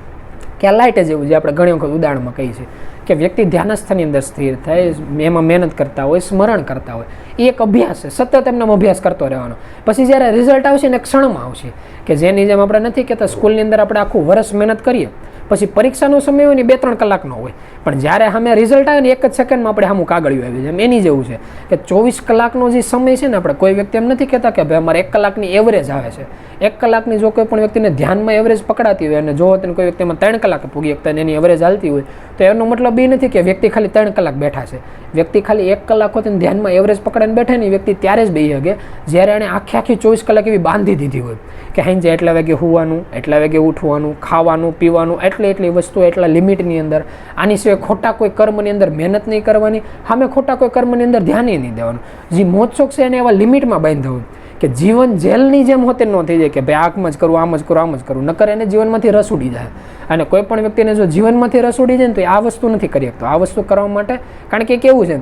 કે આ લાઇટ જ એવું છે. આપણે ઘણી વખત ઉદાહરણમાં કહીએ છીએ કે વ્યક્તિ ધ્યાનસ્થની અંદર સ્થિર થાય, એમાં મહેનત કરતા હોય, સ્મરણ કરતા હોય, એ એક અભ્યાસ છે. સતત એમને અભ્યાસ કરતો રહેવાનો. પછી જ્યારે રિઝલ્ટ આવશે ને ક્ષણમાં આવશે કે જેની જેમ આપણે નથી કહેતા સ્કૂલની અંદર આપણે આખું વર્ષ મહેનત કરીએ, પછી પરીક્ષાનો સમય હોય ને 2-3 કલાકનો હોય, પણ જ્યારે સામે રિઝલ્ટ આવે ને 1 જ સેકન્ડમાં આપણે સામું કાગળિયું આવી જાય. એની જેવું છે કે 24 કલાકનો જે સમય છે ને આપણે કોઈ વ્યક્તિ એમ નથી કહેતા કે ભાઈ અમારે 1 કલાકની એવરેજ આવે છે. 1 કલાકની જો કોઈ પણ વ્યક્તિને ધ્યાનમાં એવરેજ પકડાતી હોય અને જો કોઈ વ્યક્તિમાં 3 કલાકે પૂગી શકતા એની એવરેજ હાલતી હોય તો એનો મતલબ એ નથી કે વ્યક્તિ ખાલી 3 કલાક બેઠા છે. વ્યક્તિ ખાલી 1 કલાક હોય ધ્યાનમાં એવરેજ પકડાઈને બેઠે ને વ્યક્તિ ત્યારે જ બેસી શકે જ્યારે એણે આખી 24 કલાક એવી બાંધી દીધી હોય કે હાંજે એટલા વાગે હોવાનું, એટલા વાગે ઉઠવાનું, ખાવાનું, પીવાનું, એટલી વસ્તુ એટલા લિમિટની અંદર. આની સિવાય ખોટા કોઈ કર્મની અંદર મહેનત નહીં કરવાની, સામે ખોટા કોઈ કર્મની અંદર ધ્યાન નહીં દેવાનું. જે મોજશોખ છે એને એવા લિમિટમાં બાંધ્યા હોય કે જીવન જેલની જેમ હોતે ન થઈ જાય કે ભાઈ આમ જ કરું, આમ જ કરું, આમ જ કરું, નકર એને જીવનમાંથી રસ ઉડી જાય. અને કોઈ પણ વ્યક્તિને જો જીવનમાંથી રસ ઉડી જાય ને તો આ વસ્તુ નથી કરી શકતો. આ વસ્તુ કરવા માટે કારણ કે કેવું છે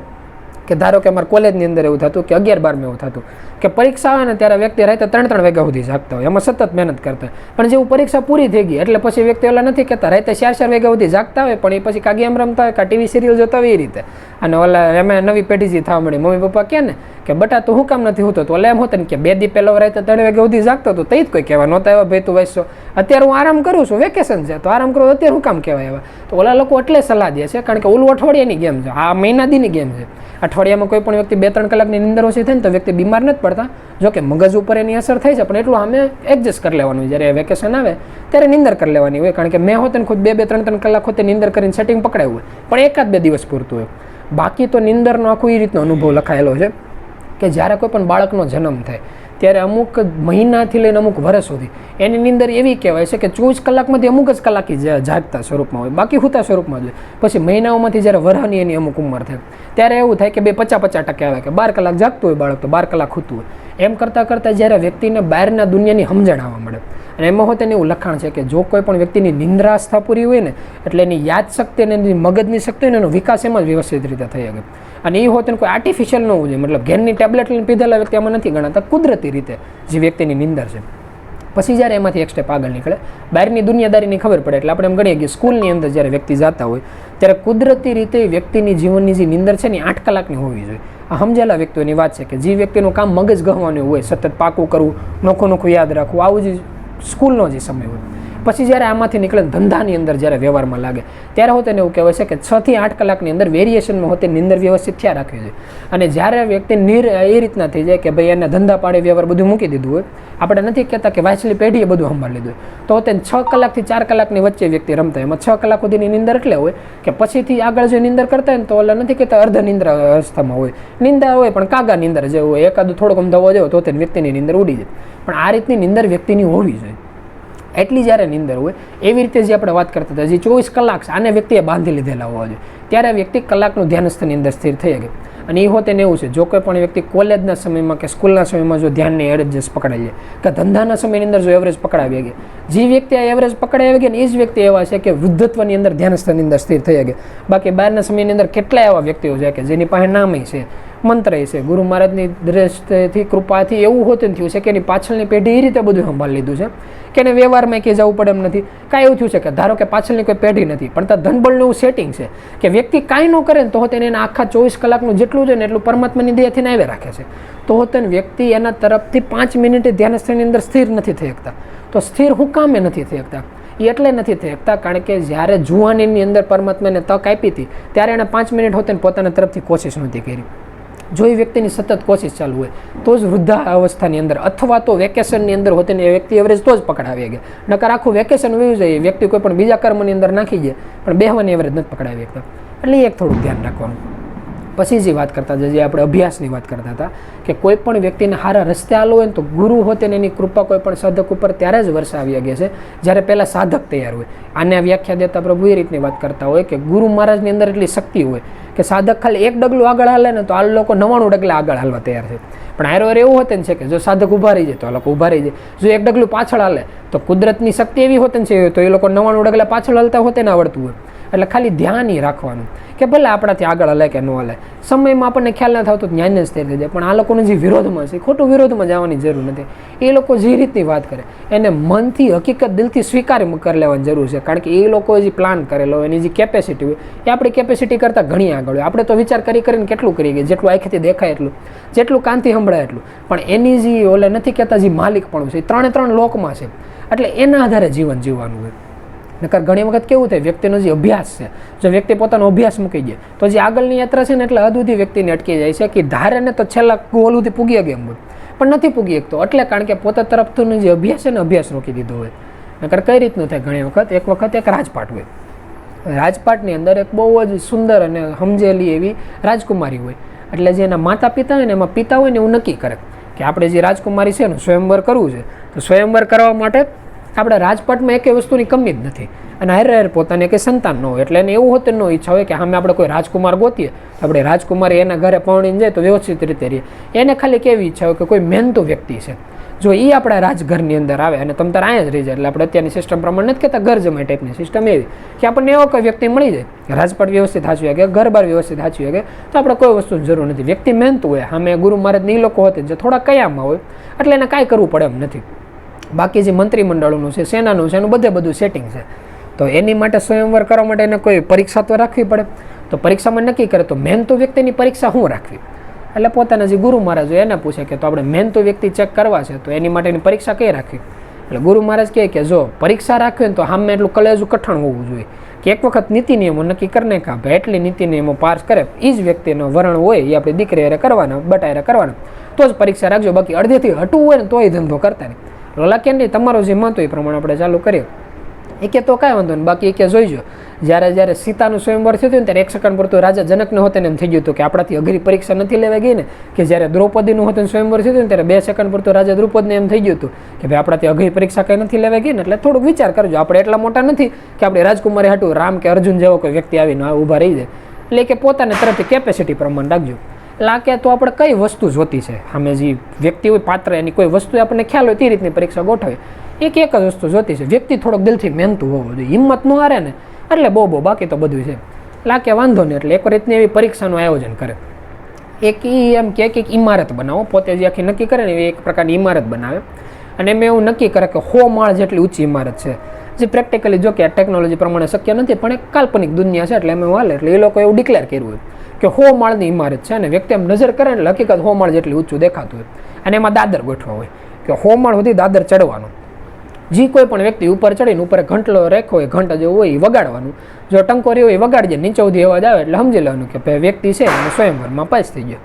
કે ધારો કે અમારા કોલેજની અંદર એવું થતું કે 11-12 એવું થતું કે પરીક્ષા આવે ને ત્યારે વ્યક્તિ રાતે 3-3 વાગ્યા સુધી જાગતા હોય, એમાં સતત મહેનત કરતા હોય. પણ જેવું પરીક્ષા પૂરી થઈ ગઈ એટલે પછી વ્યક્તિ ઓલા નથી કહેતા રાતે 4-4 વાગ્યા સુધી જાગતા હોય, પણ એ પછી કાં ગેમ રમતા હોય કાં ટીવી સિરિયલ જોતા હોય એ રીતે. અને ઓલા એમાં નવી પેઢી જે થવા મળી, મમ્મી પપ્પા કહે ને કે બટા તું શું કામ નથી હોતો, તો ઓલા એમ હોત ને કે 2 દી પહેલાં રાતે 3 વાગ્યા સુધી જાગતો હતો તઈ જ કોઈ કહેવા નહોતા એવા ભાઈ તું વાંચશો, અત્યારે હું આરામ કરું છું, વેકેશન છે તો આરામ કરું, અત્યારે શું કામ કહેવાય એવા. તો ઓલા લોકો એટલે સલાહ દે છે કારણ કે ઓલું અઠવાડિયાની ગેમ છે, આ મહિના દીની ગેમ છે. અઠવાડિયામાં કોઈ પણ વ્યક્તિ 2-3 કલાકની નિંદર ઓછી થાય ને તો વ્યક્તિ બીમાર નથી પડતા. જો કે મગજ ઉપર એની અસર થાય છે પણ એટલું અમે એડજસ્ટ કરી લેવાનું હોય. જ્યારે વેકેશન આવે ત્યારે નિંદર કરી લેવાની હોય કારણ કે મેં હોતે ને ખુદ 2-3 કલાક હોતે નિંદર કરીને સેટિંગ પકડાયું હોય, પણ 1-2 દિવસ પૂરતું હોય. બાકી તો નિંદરનો આખો એ રીતનો અનુભવ લખાયેલો છે કે જ્યારે કોઈ પણ બાળકનો જન્મ થાય ત્યારે અમુક મહિનાથી લઈને અમુક વર્ષ સુધી એની નિંદર એવી કહેવાય છે કે 24 કલાકમાંથી અમુક જ કલાક જાગતા સ્વરૂપમાં હોય, બાકી હુતા સ્વરૂપમાં જ હોય. પછી મહિનાઓમાંથી જ્યારે વરહની એની અમુક ઉંમર થાય ત્યારે એવું થાય કે 50-50% આવે કે 12 કલાક જાગતું હોય બાળક તો 12 કલાક હુતું હોય. એમ કરતાં કરતાં જ્યારે વ્યક્તિને બહારના દુનિયાની સમજણ આવવા મળે અને એમાં હોતે એવું લખાણ છે કે જો કોઈ પણ વ્યક્તિની નિંદ્રાસ્થા પૂરી હોય ને એટલે એની યાદશક્તિ અને એની મગજની શક્તિ હોય ને એનો વિકાસ એમાં જ વ્યવસ્થિત રીતે થઈ શકે. અને એ હોતે કોઈ આર્ટિફિશિયલ ન હોવું જોઈએ, મતલબ ઘેરની ટેબ્લેટ લઈને પીધેલા વ્યક્તિ આમાં નથી ગણાતા, કુદરતી રીતે જે વ્યક્તિની નિંદર છે. પછી જ્યારે એમાંથી એક સ્ટેપ આગળ નીકળે, બહારની દુનિયાદારીની ખબર પડે એટલે આપણે એમ ગણીએ કે સ્કૂલની અંદર જ્યારે વ્યક્તિ જતા હોય ત્યારે કુદરતી રીતે વ્યક્તિની જીવનની જે નિંદર છે ને 8 કલાકની હોવી જોઈએ. આ સમજેલા વ્યક્તિઓની વાત છે કે જે વ્યક્તિનું કામ મગજ ગહવાનું હોય, સતત પાકું કરવું, નોખું યાદ રાખવું, આવું જે સ્કૂલનો જે સમય હોય. પછી જ્યારે આમાંથી નીકળે ધંધાની અંદર જ્યારે વ્યવહારમાં લાગે ત્યારે હોતે એવું કહેવાય છે કે 6 થી 8 કલાકની અંદર વેરિએશનમાં હોતે નિંદર વ્યવસ્થિત થયા રાખવી જોઈએ. અને જ્યારે વ્યક્તિ એ રીતના થઈ જાય કે ભાઈ એને ધંધા પાડે વ્યવહાર બધું મૂકી દીધું હોય, આપણે નથી કહેતા કે વાંચલી પેઢીએ બધું સંભાળી લીધું હોય, તો હોતે 6 કલાકથી 4 કલાકની વચ્ચે વ્યક્તિ રમતા એમાં 6 કલાક સુધીની નિંદર એટલે હોય કે પછીથી આગળ જો નિંદર કરતા હોય ને તો ઓલા નથી કહેતા અર્ધ નિંદ્રા અવસ્થામાં હોય, નિંદર હોય પણ કાગા નિંદર જેવું હોય, એકાદું થોડોક અમદાવો જેવો તો વ્યક્તિની નિંદર ઉડી જાય. પણ આ રીતની નિંદર વ્યક્તિની હોવી જોઈએ. એટલી જ્યારે નિંદર હોય એવી રીતે જે આપણે વાત કરતા હતા જે 24 કલાક આને વ્યક્તિએ બાંધી લીધેલા હોવા જોઈએ ત્યારે વ્યક્તિ કલાકનું ધ્યાનસ્થની અંદર સ્થિર થઈ શકે. અને એ હોતે ને એવું છે જો કોઈ પણ વ્યક્તિ કોલેજના સમયમાં કે સ્કૂલના સમયમાં જો ધ્યાનની એડજસ્ટ પકડાઈ જાય કે ધંધાના સમયની અંદર જો એવરેજ પકડાવી શકે, જે વ્યક્તિ આ એવરેજ પકડાવી ગયા ને એ જ વ્યક્તિ એવા છે કે વૃદ્ધત્વની અંદર ધ્યાનસ્થની અંદર સ્થિર થઈ શકે. બાકી બહારના સમયની અંદર કેટલા એવા વ્યક્તિઓ છે કે જેની પાસે નામય છે મંત્ર છે. ગુરુ મહારાજની દ્રષ્ટિથી કૃપાથી એવું હોતું થયું છે કે એની પાછળની પેઢી એ રીતે બધું સંભાળી લીધું છે કે એને વ્યવહારમાં ક્યાંય જવું પડે એમ નથી. કાંઈ એવું થયું છે કે ધારો કે પાછળની કોઈ પેઢી નથી પણ ત્યાં ધનબળનું એવું સેટિંગ છે કે વ્યક્તિ કાંઈ ન કરે ને તો તેને એના આખા 24 કલાકનું જેટલું જોઈએ ને એટલું પરમાત્માની દયાથી નાવે રાખે છે. તો તેને વ્યક્તિ એના તરફથી 5 મિનિટે ધ્યાન સ્થળની અંદર સ્થિર નથી થઈ શકતા. તો સ્થિર હું કામે નથી થઈ શકતા? એ એટલે નથી થઈ શકતા કારણ કે જ્યારે જુવાનીની અંદર પરમાત્માને તક આપી હતી ત્યારે એણે 5 મિનિટ હોતે ને પોતાના તરફથી કોશિશ નહોતી કરી. જો એ વ્યક્તિની સતત કોશિશ ચાલુ હોય તો જ વૃદ્ધા અવસ્થાની અંદર અથવા તો વેકેશનની અંદર હોતે ને એ વ્યક્તિ એવરેજ તો જ પકડાવી ગયા. નકર આખું વેકેશન વયું જાય વ્યક્તિ કોઈ પણ બીજા કર્મની અંદર નાખી જાય પણ બેહવાની એવરેજ નથી પકડાવી શકતા. એટલે એક થોડુંક ધ્યાન રાખવાનું. પછી જે વાત કરતા હતા, જે આપણે અભ્યાસની વાત કરતા હતા કે કોઈ પણ વ્યક્તિને સારા રસ્તે હાલવો હોય ને તો ગુરુ હોતે ને એની કૃપા કોઈ પણ સાધક ઉપર ત્યારે જ વરસાવી ગયા છે જ્યારે પહેલાં સાધક તૈયાર હોય. આને વ્યાખ્યા દેતા પ્રભુ એ રીતની વાત કરતા હોય કે ગુરુ મહારાજની અંદર એટલી શક્તિ હોય કે સાધક ખાલી એક ડગલું આગળ હાલે ને તો આ લોકો 99 ડગલા આગળ હાલવા તૈયાર છે. પણ હારો એવું હોતે ને છે કે જો સાધક ઊભા રહી જાય તો આ લોકો ઊભા રહી જાય. જો એક ડગલું પાછળ હાલે તો કુદરતની શક્તિ એવી હોતે છે તો એ લોકો 99 ડગલા પાછળ હાલતા હોતે ને આવડતું હોય. એટલે ખાલી ધ્યાન ઈ રાખવાનું કે ભલે આપણાથી આગળ હલે કે ન હલે. સમયમાં આપણને ખ્યાલ ના થતો જ્ઞાન જ થઈ જાય. પણ આ લોકોને જે વિરોધમાં છે ખોટું વિરોધમાં જવાની જરૂર નથી. એ લોકો જે રીતની વાત કરે એને મનથી હકીકત દિલથી સ્વીકાર કરી લેવાની જરૂર છે. કારણ કે એ લોકો જે પ્લાન કરેલો હોય એની જે કેપેસિટી હોય એ આપણી કેપેસિટી કરતાં ઘણી આગળ હોય. આપણે તો વિચાર કરીને કેટલું કરીએ કે જેટલું આંખેથી દેખાય એટલું, જેટલું કાનથી સંભળાય એટલું. પણ એની જે ઓલે નથી કહેતા જે માલિક પણ છે એ 3 લોકમાં છે. એટલે એના આધારે જીવન જીવવાનું હોય. નકર ઘણી વખત કેવું થાય વ્યક્તિનો જે અભ્યાસ છે જો વ્યક્તિ પોતાનો અભ્યાસ મૂકી દે તો જે આગળની યાત્રા છે ને એટલે હદ સુધી વ્યક્તિને અટકી જાય છે કે ધારે ને તો છેલ્લા ગોલ સુધી પૂગી ગયા એમ પણ નથી પૂગી શકતો. એટલે કારણ કે પોતા તરફથી જે અભ્યાસ છે ને અભ્યાસ રોકી દીધો હોય. નકર કઈ રીતનું થાય ઘણી વખત એક રાજપાટ હોય. રાજપાટની અંદર એક બહુ જ સુંદર અને સમજેલી એવી રાજકુમારી હોય. એટલે જે એના માતા પિતા હોય ને એમાં પિતા હોય ને એવું નક્કી કરે કે આપણે જે રાજકુમારી છે એનું સ્વયંવર કરવું છે. તો સ્વયંવર કરવા માટે આપણે રાજપાટમાં એકે વસ્તુની કમી જ નથી અને હારે પોતાને કંઈ સંતાન ન હોય એટલે એને એવું હોતું ન ઈચ્છા હોય કે સામે આપણે કોઈ રાજકુમાર ગોતીએ તો આપણે રાજકુમારી એના ઘરે પરણીને જાય તો વ્યવસ્થિત રીતે રહીએ. એને ખાલી કેવી ઈચ્છા હોય કે કોઈ મહેનતુ વ્યક્તિ છે જો એ આપણા રાજઘરની અંદર આવે અને તમે તારે અહીંયા જ રહી જાય. એટલે આપણે અત્યારની સિસ્ટમ પ્રમાણે નથી કહેતા ઘર જમાય ટાઈપની સિસ્ટમ એવી કે આપણને એવો કોઈ વ્યક્તિ મળી જાય રાજપાટ વ્યવસ્થિત સાચવી શકે, ઘર બાર વ્યવસ્થિત સાચવી શકે તો આપણે કોઈ વસ્તુની જરૂર નથી. વ્યક્તિ મહેનતુ હોય સામે ગુરુ મહારાજ એ લોકો હોતે જે થોડા કયામાં હોય એટલે એને કાંઈ કરવું પડે એમ નથી. બાકી જે મંત્રીમંડળનું છે, સેનાનું છે, એનું બધું સેટિંગ છે. તો એની માટે સ્વયંવર કરવા માટે એને કોઈ પરીક્ષા તો રાખવી પડે. તો પરીક્ષામાં નક્કી કરે તો મહેનતુ વ્યક્તિની પરીક્ષા શું રાખવી? એટલે પોતાના જે ગુરુ મહારાજ હોય એને પૂછે કે તો આપણે મહેનતુ વ્યક્તિ ચેક કરવા છે તો એની માટેની પરીક્ષા કઈ રાખવી? એટલે ગુરુ મહારાજ કહે કે જો પરીક્ષા રાખવી ને તો સામે એટલું કલેજું કઠણ હોવું જોઈએ કે એક વખત નીતિ નિયમો નક્કી કરીને કે ભાઈ એટલી નીતિ નિયમો પાસ કરે એ જ વ્યક્તિનો વરણ હોય એ આપણી દીકરી હારે કરવાના, બટાયરે કરવાના તો જ પરીક્ષા રાખજો. બાકી અડધેથી હટવું હોય ને તો એ ધંધો કરતા નહીં. રોલા કે નહીં તમારો જે મત હોય એ પ્રમાણે આપણે ચાલુ કરીએ. એ કે તો કાંઈ વાંધો નહીં. બાકી એ કે જોઈજો જ્યારે સીતાનું સ્વયંવર થયું હતું ને ત્યારે 1 સેકન્ડ પૂરતું રાજા જનકને હોતે ને એમ થઈ ગયું હતું કે આપણાથી અઘરી પરીક્ષા નથી લેવા ગઈ ને કે જ્યારે દ્રૌપદીનું હોતે સ્વયંવર થયું ને ત્યારે 2 સેકન્ડ પૂરતું રાજા દ્રૌપદીને એમ થઈ ગયું હતું કે ભાઈ આપણાથી અઘરી પરીક્ષા કંઈ નથી લેવા ગઈ ને. એટલે થોડુંક વિચાર કરજો. આપણે એટલા મોટા નથી કે આપણે રાજકુમારી હાટું રામ કે અર્જુન જેવો કોઈ વ્યક્તિ આવીને ઊભા રહી જાય. એટલે કે પોતાને તરફથી કેપેસિટી પ્રમાણે રાખજો. લાગે તો આપણે કઈ વસ્તુ જોતી છે સામે જે વ્યક્તિ હોય પાત્ર એની કોઈ વસ્તુ આપણને ખ્યાલ હોય તે રીતની પરીક્ષા ગોઠવે. એક જ વસ્તુ જોતી છે વ્યક્તિ થોડોક દિલથી મહેનતુ હોવો જોઈએ. હિંમત ન હારે ને એટલે બહુ બાકી તો બધું છે. લાગે વાંધો નહીં એટલે એક રીતની એવી પરીક્ષાનું આયોજન કરે. એક એમ કે એક ઇમારત બનાવો પોતે જે આખી નક્કી કરે ને એવી એક પ્રકારની ઇમારત બનાવે અને એમ એવું નક્કી કરે કે 100 માળ જેટલી ઊંચી ઇમારત છે જે પ્રેક્ટિકલી જો કે ટેકનોલોજી પ્રમાણે શક્ય નથી પણ એક કાલ્પનિક દુનિયા છે એટલે એમ હાલે. એટલે એ લોકો એવું ડિક્લેર કર્યું હોય કે 100 માળની ઇમારત છે અને વ્યક્તિ એમ નજર કરે એટલે હકીકત 100 માળ જેટલી ઊંચું દેખાતું હોય અને એમાં દાદર ગોઠવા હોય કે 100 માળ સુધી દાદર ચડવાનું. જે કોઈ પણ વ્યક્તિ ઉપર ચડીને ઉપર ઘંટલો રેખો હોય ઘંટા જેવું હોય એ વગાડવાનું. જો ટંકોરી હોય એ વગાડજે નીચે સુધી અવાજ આવે એટલે સમજી લેવાનું કે ભાઈ વ્યક્તિ છે અને સ્વયંવરમાં પાસ થઈ ગયો.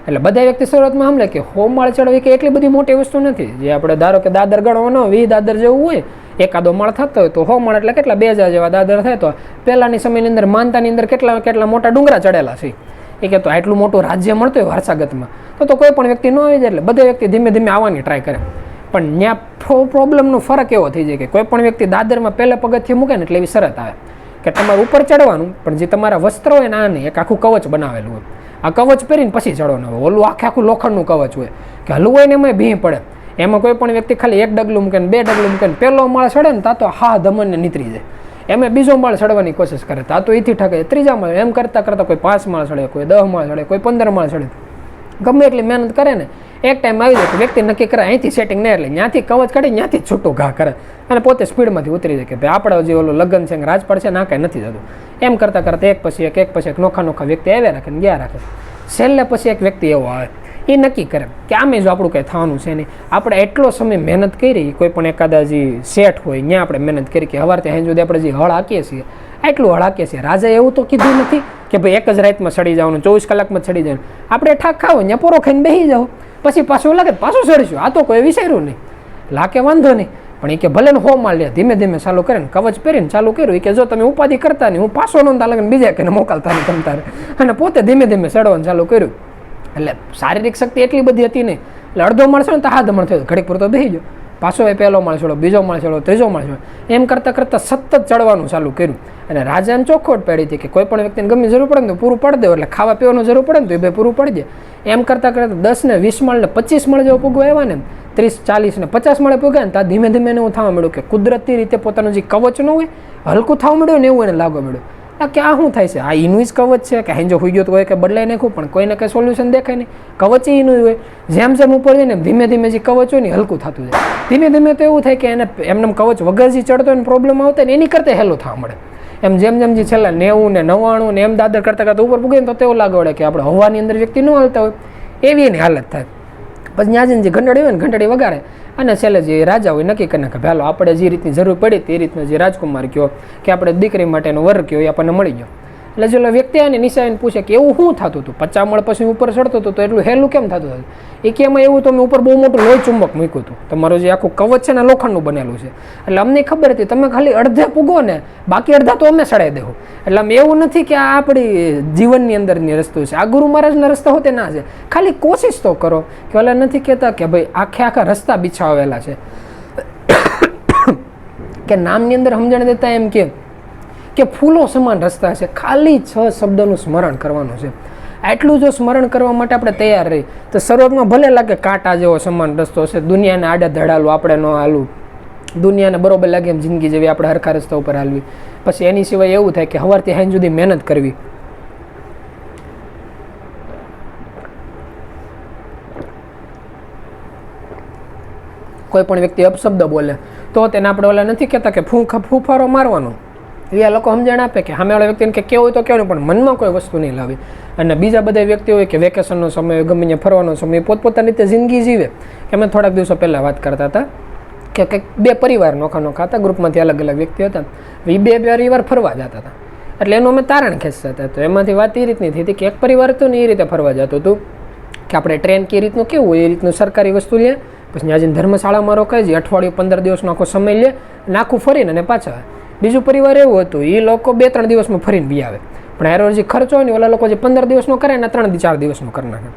એટલે બધા વ્યક્તિ શરૂઆતમાં સમજે કે 100 માળ ચડવી કે એટલી બધી મોટી વસ્તુ નથી. જે આપણે ધારો કે દાદર ગણવાનો 20 દાદર જેવું હોય એકાદો માળ થતો હોય તો 100 માળ એટલે કેટલા 2000 જેવા દાદર થાય. તો પહેલાની સમયની અંદર માનતાની અંદર કેટલા મોટા ડુંગરા ચડેલા છે. એ કે તો આટલું મોટું રાજ્ય મળતું હોય વારસાગતમાં તો કોઈ પણ વ્યક્તિ ન આવી જાય એટલે બધા વ્યક્તિ ધીમે ધીમે આવવાની ટ્રાય કરે. પણ ત્યાં પ્રોબ્લેમનો ફરક એવો થઈ જાય કે કોઈ પણ વ્યક્તિ દાદરમાં પહેલા પગથિયે મૂકે ને એટલે એવી શરત આવે કે તમારે ઉપર ચડવાનું પણ જે તમારા વસ્ત્ર હોય ને આ નહીં એક આખું કવચ બનાવેલું હોય. આ કવચ પહેરીને પછી ચડવાનું હોય. ઓલું આખું લોખંડનું કવચ હોય કે હલવું હોય ને એમાં ભીં પડે. એમાં કોઈ પણ વ્યક્તિ ખાલી 1 ડગલું મૂકે ને 2 ડગલું મૂકે ને પહેલો માળ ચડે ને તા તો ધમનને નીતરી જાય. એમાં બીજો માળ ચડવાની કોશિશ કરે તા તો એથી ઠકે. ત્રીજા માળ એમ કરતાં કોઈ 5 માળ ચડે, કોઈ 10 માળ ચડે, કોઈ 15 માળ ચડે. ગમે એટલી મહેનત કરે ને એક ટાઈમ આવી જાય કે વ્યક્તિ નક્કી કરે અહીંથી સેટિંગ નહીં, એટલે ત્યાંથી કવચ કાઢી ત્યાંથી જ છૂટું ઘા કરે અને પોતે સ્પીડમાંથી ઉતરી જાય કે ભાઈ આપણે જે ઓલું લગ્ન છે રાજપાટ છે ના કાંઈ નથી થતું. એમ કરતાં કરતાં એક પછી એક નોખા નોખા વ્યક્તિ આવ્યા રાખે ને ગયા રાખે. છેલ્લે પછી એક વ્યક્તિ એવો આવે એ નક્કી કરે કે આમે જો આપણું કંઈ થવાનું છે નહીં. આપણે એટલો સમય મહેનત કરી, કોઈ પણ એકાદા જે શેઠ હોય ત્યાં આપણે મહેનત કરી કે સવારથી સાંજ સુધી આપણે જે હળ હાકીએ છીએ એટલું હળ હાકીએ છીએ. રાજાએ એવું તો કીધું નથી કે ભાઈ એક જ રાતમાં ચડી જવાનું, 24 કલાકમાં ચડી જવાનું. આપણે ઠાક ખાવો ત્યાં પોરો ખાઈને બેસી જાઓ, પછી પાછું લાગે પાછું ચડીશું. આ તો કોઈ વિચાર્યું નહીં, લાગે વાંધો નહીં. પણ એ કે ભલે ને હો માલ લે, ધીમે ધીમે ચાલુ કરે ને કવચ પહેરીને ચાલુ કર્યું. કે જો તમે ઉપાધિ કરતા નહીં, હું પાછો નોંધા લગન બીજા કે મોકલતા નહીં તમતારે, અને પોતે ધીમે ધીમે ચડવાનું ચાલુ કર્યું. એટલે શારીરિક શક્તિ એટલી બધી હતી નહીં. એટલે અડધો માળ છે ને તો હા દમણ થયો, ઘડીક પૂરતો બેસી ગયો, પાછો એ પહેલો માળ ચડો, બીજો માળ ચડો, ત્રીજો માળ ચડો, એમ કરતાં કરતાં સતત ચડવાનું ચાલુ કર્યું. અને રાજાને ચોખવટ પડી હતી કે કોઈ પણ વ્યક્તિને ગમે જરૂર પડે ને તો પૂરું પડી દે, એટલે ખાવા પીવાનું જરૂર પડે ને તો એ બે પૂરું પડી જાય. એમ કરતાં કરતાં 10 ને 20 માળ ને 25 માળ જેવો પૂગવા આવ્યા ને, 30, 40 ને 50 માળે પૂગ્યા ને ત્યાં ધીમે ધીમે એને એવું થવા મળ્યું કે કુદરતી રીતે પોતાનું જે કવચ ન હોય હલકું થવા મળ્યું ને એવું એને લાગવા મળ્યું કે આ શું થાય છે, આ એનું જ કવચ છે કે હેંજો હોઈ ગયો તો હોય કે બદલાઈ નાખું, પણ કોઈને કંઈ સોલ્યુશન દેખાય નહીં. કવચ એનું હોય, જેમ જેમ ઉપર જાય ને ધીમે ધીમે જે કવચ હોય ને હલકું થતું જાય. ધીમે ધીમે તો એવું થાય કે એને એમને કવચ વગર જે ચડતો એને પ્રોબ્લેમ આવતા ને એની કરતાં હેલું થવા મળે. એમ જેમ જેમ જે છેલ્લા 90 ને 99 ને એમ દાદર કરતાં કરતાં ઉપર પૂગે ને તો તેવું લાગે કે આપણે હવાની અંદર વ્યક્તિ ન હાલતા હોય એવી એની હાલત થાય. પછી ત્યાં જઈને જે ઘંટડી હોય ને ઘંટડી વગાડે અને છેલ્લે જે રાજા હોય નક્કી કરી નાખે હાલો આપણે જે રીતની જરૂર પડી તે રીતનો જે રાજકુમાર કયો કે આપણે દીકરી માટેનો વર કયો એ આપણને મળી ગયો. એટલે જો વ્યક્તિ આને નિશાને પૂછે કે એવું શું થતું હતું, 50 માળ પછી ઉપર ચડતો હતો તો એટલું હેલું કેમ થતું હતું? એ કે એમાં એવું તો મેં ઉપર બહુ મોટું લોહી ચુંબક મૂક્યું હતું, તમારું જે આખું કવચ છે ને લોખંડનું બનેલું છે, એટલે અમને ખબર હતી તમે ખાલી અડધે પૂગો ને બાકી અડધા તો અમે ચડાવી દેવું. એટલે આમ એવું નથી કે આ આપણી જીવનની અંદરની રસ્તો છે, આ ગુરુ મહારાજના રસ્તા હોતે ના છે, ખાલી કોશિશ તો કરો. કે ઓલા નથી કહેતા કે ભાઈ આખા રસ્તા બિછાવેલા છે કે નામની અંદર સમજણ દેતા એમ કે ફૂલો સમાન રસ્તા છે, ખાલી 6 શબ્દોનું સ્મરણ કરવાનું છે. આટલું જો સ્મરણ કરવા માટે આપણે તૈયાર રહી તો શરૂઆતમાં ભલે લાગે કાંટા જેવો સમાન રસ્તો છે, દુનિયાને આડે ધડાલું આપણે ન હાલવું, દુનિયાને બરોબર લાગે એમ જિંદગી જેવી આપણે હરખા રસ્તા ઉપર હાલવી. પછી એની સિવાય એવું થાય કે સવારથી સાંજ સુધી મહેનત કરવી. કોઈ પણ વ્યક્તિ અપશબ્દ બોલે તો તેને આપણે ઓલા નથી કહેતા કે ફૂફારો મારવાનો. એ લોકો સમજણ આપે કે સામેવાળા વ્યક્તિને કે કેવું હોય તો કહેવાનું, પણ મનમાં કોઈ વસ્તુ નહીં લાવી. અને બીજા બધા વ્યક્તિઓ હોય કે વેકેશનનો સમય ગમે ત્યાં ફરવાનો સમય પોતપોતાની રીતે જિંદગી જીવે. કે અમે થોડાક દિવસો પહેલાં વાત કરતા હતા કે કંઈક 2 પરિવાર નોખા હતા, ગ્રુપમાંથી અલગ અલગ વ્યક્તિ હતા, એ 2 પરિવાર ફરવા જતા હતા. એટલે એનું અમે તારણ ખેંચતા હતા. તો એમાંથી વાત એ રીતની થઈ હતી કે એક પરિવાર હતું ને એ રીતે ફરવા જતું હતું કે આપણે ટ્રેન કે રીતનું કેવું હોય એ રીતનું સરકારી વસ્તુ લે, પછી ત્યાં જઈને ધર્મશાળામાં રોકાય છે, અઠવાડિયું 15 દિવસનો આખો સમય લે અને આખું ફરીને અને પાછા આવે. બીજું પરિવાર એવું હતું એ લોકો 2-3 દિવસમાં ફરીને બી આવે, પણ એનો જે ખર્ચો હોય ને ઓલા લોકો જે 15 દિવસનો કરે ને 3-4 દિવસનો કરી નાખે.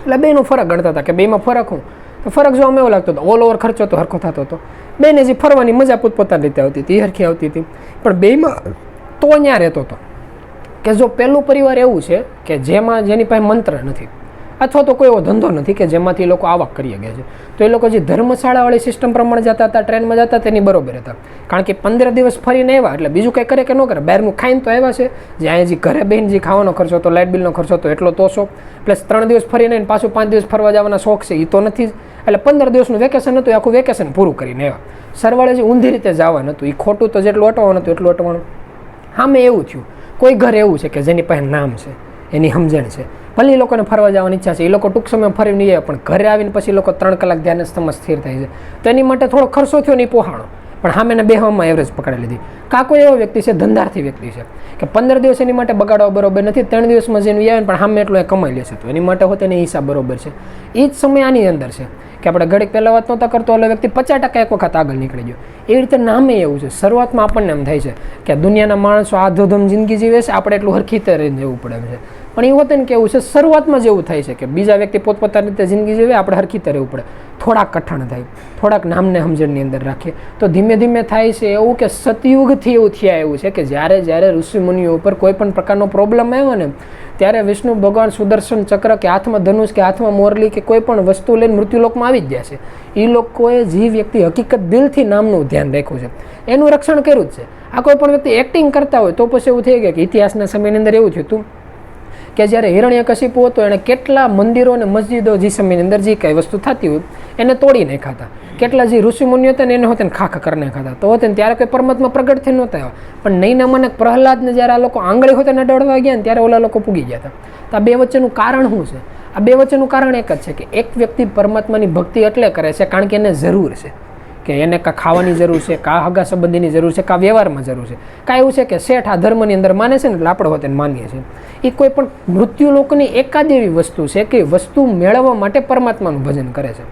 એટલે બેનો ફરક ગણતા હતા કે બેમાં ફરક હું તો ફરક જો અમે એવો લાગતો હતો, ઓલ ઓવર ખર્ચો તો હરખો થતો હતો, બેને જે ફરવાની મજા પોતપોતાની રીતે આવતી હતી એ હરખી આવતી હતી. પણ બેમાં તો ત્યાં રહેતો હતો કે જો પહેલું પરિવાર એવું છે કે જેની પાસે મંત્ર નથી અથવા તો કોઈ એવો ધંધો નથી કે જેમાંથી લોકો આવક કરી ગયા છે, તો એ લોકો જે ધર્મશાળાવાળી સિસ્ટમ પ્રમાણે જતા હતા, ટ્રેનમાં જતા તેની બરોબર હતા. કારણ કે 15 દિવસ ફરીને આવ્યા એટલે બીજું કંઈ કરે કે ન કરે, બહારનું ખાઈને તો આવ્યા છે, જે અહીંયા જે ઘરે બહેન જે ખાવાનો ખર્ચો હતો, લાઇટ બિલનો ખર્ચો હતો એટલો તો શોખ, પ્લસ 3 દિવસ ફરીને પાછું 5 દિવસ ફરવા જવાના શોખ છે એ તો નથી જ. એટલે 15 દિવસનું વેકેશન હતું, આખું વેકેશન પૂરું કરીને આવ્યા. સરવાળે જે ઊંધી રીતે જવાનું હતું એ ખોટું તો જેટલું અટવાનું હતું એટલું અટવાનું. સામે એવું થયું કોઈ ઘર એવું છે કે જેની પાસે નામ છે, એની સમજણ છે, ભલે એ લોકોને ફરવા જવાની ઈચ્છા છે, એ લોકો ટૂંક સમય ફરી નહીં આવે, પણ ઘરે આવીને પછી લોકો 3 કલાક ધ્યાન સ્થમાં સ્થિર થાય છે, તો એની માટે થોડો ખર્ચો થયો નહીં પોહાણો, પણ સામેને બેહવામાં એવરેજ પકડી લીધી. કાકો એવો વ્યક્તિ છે, ધંધાર્થી વ્યક્તિ છે કે 15 દિવસ એની માટે બગાડવા બરોબર નથી, 3 દિવસમાં જેને આવે પણ સામે એટલું એ કમાઈ લેશે તો એની માટે હોત એની હિસાબ બરોબર છે. એ જ સમય આની અંદર છે કે આપણે ઘડીક પહેલાં વાત નહોતા કરતો એટલે વ્યક્તિ 50% એક વખત આગળ નીકળી ગયો. એવી રીતે નામે એવું છે, શરૂઆતમાં આપણને એમ થાય છે કે દુનિયાના માણસો આ ધોધમ જિંદગી જીવે છે, આપણે એટલું હરખી રીતે રહીને રહેવું પડે છે. પણ એ હોતે ને કેવું છે, શરૂઆતમાં જ એવું થાય છે કે બીજા વ્યક્તિ પોતપોતાની રીતે જિંદગી જીવે, આપણે હરખી રીતે રહેવું પડે. થોડાક કઠણ થાય, થોડાક નામને સમજણની અંદર રાખીએ તો ધીમે ધીમે થાય છે એવું કે સતયુગથી એવું થયા એવું છે કે જ્યારે ઋષિમુનિઓ ઉપર કોઈ પણ પ્રકારનો પ્રોબ્લેમ આવ્યો ને ત્યારે વિષ્ણુ ભગવાન સુદર્શન ચક્ર કે હાથમાં ધનુષ કે હાથમાં મોરલી કે કોઈ પણ વસ્તુ લઈને મૃત્યુલોકમાં આવી જ ગયા છે. એ લોકોએ જે વ્યક્તિ હકીકત દિલથી નામનું ધ્યાન રાખ્યું છે એનું રક્ષણ કર્યું જ છે. આ કોઈ પણ વ્યક્તિ એક્ટિંગ કરતા હોય તો પછી એવું થઈ ગયા કે ઇતિહાસના સમયની અંદર એવું થયું હતું કે જ્યારે હિરણ્યકશિપુ હતો એણે કેટલા મંદિરો અને મસ્જિદો જે સમયની અંદર જે કાંઈ વસ્તુ થતી હોય એને તોડી નાખ્યા હતા. કેટલા જે ઋષિમુનિઓ હતા ને એને હોતે ખાખા કરી નાખ્યા હતા. તો હોતે ત્યારે કોઈ પરમાત્મા પ્રગટ થઈ નહોતા આવ્યા. પણ નહીં મને પ્રહલાદને જ્યારે આ લોકો આંગળી હોતે ને દોડવા ગયા ને ત્યારે ઓલા લોકો પૂગી ગયા હતા. તો આ બે વચ્ચેનું કારણ શું છે? આ બે વચ્ચેનું કારણ એક જ છે કે એક વ્યક્તિ પરમાત્માની ભક્તિ એટલે કરે છે કારણ કે એને જરૂર છે, કે એને કાં ખાવાની જરૂર છે, કાં હગા સંબંધીની જરૂર છે, કાં વ્યવહારમાં જરૂર છે, કાં એવું છે કે શેઠ આ ધર્મની અંદર માને છે ને એટલે આપણે હોતે માનીએ છીએ. એ કોઈ પણ મૃત્યુ લોકની એકાદ એવી વસ્તુ છે કે વસ્તુ મેળવવા માટે પરમાત્માનું ભજન કરે છે,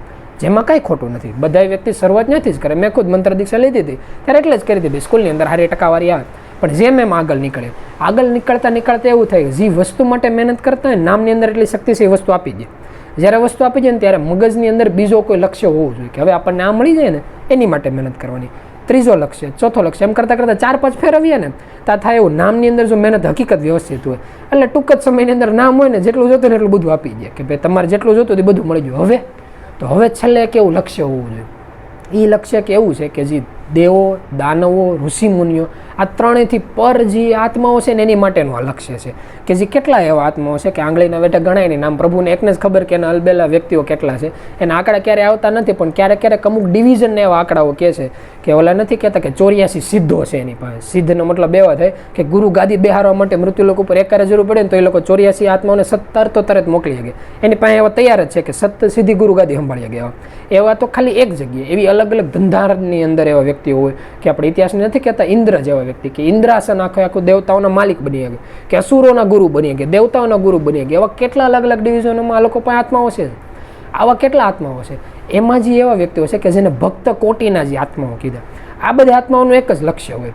જેમાં કાંઈ ખોટું નથી. બધા વ્યક્તિ શરૂઆત નથી જ કરે. મેં ખુદ મંત્ર દીક્ષા લીધી હતી ત્યારે એટલે જ કરી દીધી. સ્કૂલની અંદર સારી ટકાવારી આવે, પણ જેમ એમ આગળ નીકળતા એવું થાય કે જે વસ્તુ માટે મહેનત કરતા હોય નામની અંદર એટલી શક્તિ છે એ વસ્તુ આપી દે. જ્યારે વસ્તુ આપી જાય ને ત્યારે મગજની અંદર બીજો કોઈ લક્ષ્ય હોવું જોઈએ કે હવે આપણને આ મળી જાય ને એની માટે મહેનત કરવાની. ત્રીજો લક્ષ્ય, ચોથો લક્ષ્ય, એમ કરતાં 4-5 ફેરવીએ ને ત્યાં થાય એવું નામની અંદર જો મહેનત હકીકત વ્યવસ્થિત હોય એટલે ટૂંક જ સમયની અંદર નામ હોય ને જેટલું જોતું ને એટલું બધું આપી દે કે ભાઈ તમારે જેટલું જોતું એ બધું મળી ગયું. હવે છેલ્લે કેવું લક્ષ્ય હોવું જોઈએ? એ લક્ષ્ય કેવું છે કે જે દેવો, દાનવો, ઋષિમુનિઓ આ ત્રણેયથી પર જે આત્માઓ છે ને એની માટેનું આ લક્ષ્ય છે. કે જે કેટલા એવા આત્માઓ છે કે આંગળીના વેઢે ગણાય નહીં. નામ પ્રભુને એકને જ ખબર કે એના અલબેલા વ્યક્તિઓ કેટલા છે. એના આંકડા ક્યારે આવતા નથી, પણ ક્યારેક અમુક ડિવિઝનને એવા આંકડાઓ કહે છે કે ઓલા નથી કહેતા કે 84 સિદ્ધો છે એની પાસે. સિદ્ધનો મતલબ એવા થાય કે ગુરુ ગાદી બેહારવા માટે મૃત્યુલોક ઉપર એકારે જરૂર પડે ને તો એ લોકો 84 આત્માઓને તરત મોકલી શકે. એની પાસે એવા તૈયાર જ છે કે સીધી ગુરુ ગાદી સંભાળી ગયા. એવા તો ખાલી એક જગ્યાએ એવી અલગ અલગ ધંધાની અંદર એવા વ્યક્તિઓ હોય કે આપણે ઇતિહાસને નથી કહેતા ઇન્દ્ર જેવા વ્યક્તિ કે ઇન્દ્રાસન આખું દેવતાઓના માલિક બની શકે, કે અસુરોના ગુરુ બની શકે, દેવતાઓના ગુરુ બની શકે. એવા કેટલા અલગ અલગ ડિવિઝનોમાં આ લોકો પાસે આત્માઓ છે. આવા કેટલા આત્માઓ છે? એમાં જે એવા વ્યક્તિઓ છે કે જેને ભક્ત કોટીના જે આત્માઓ કીધા. આ બધા આત્માઓનું એક જ લક્ષ્ય હોય.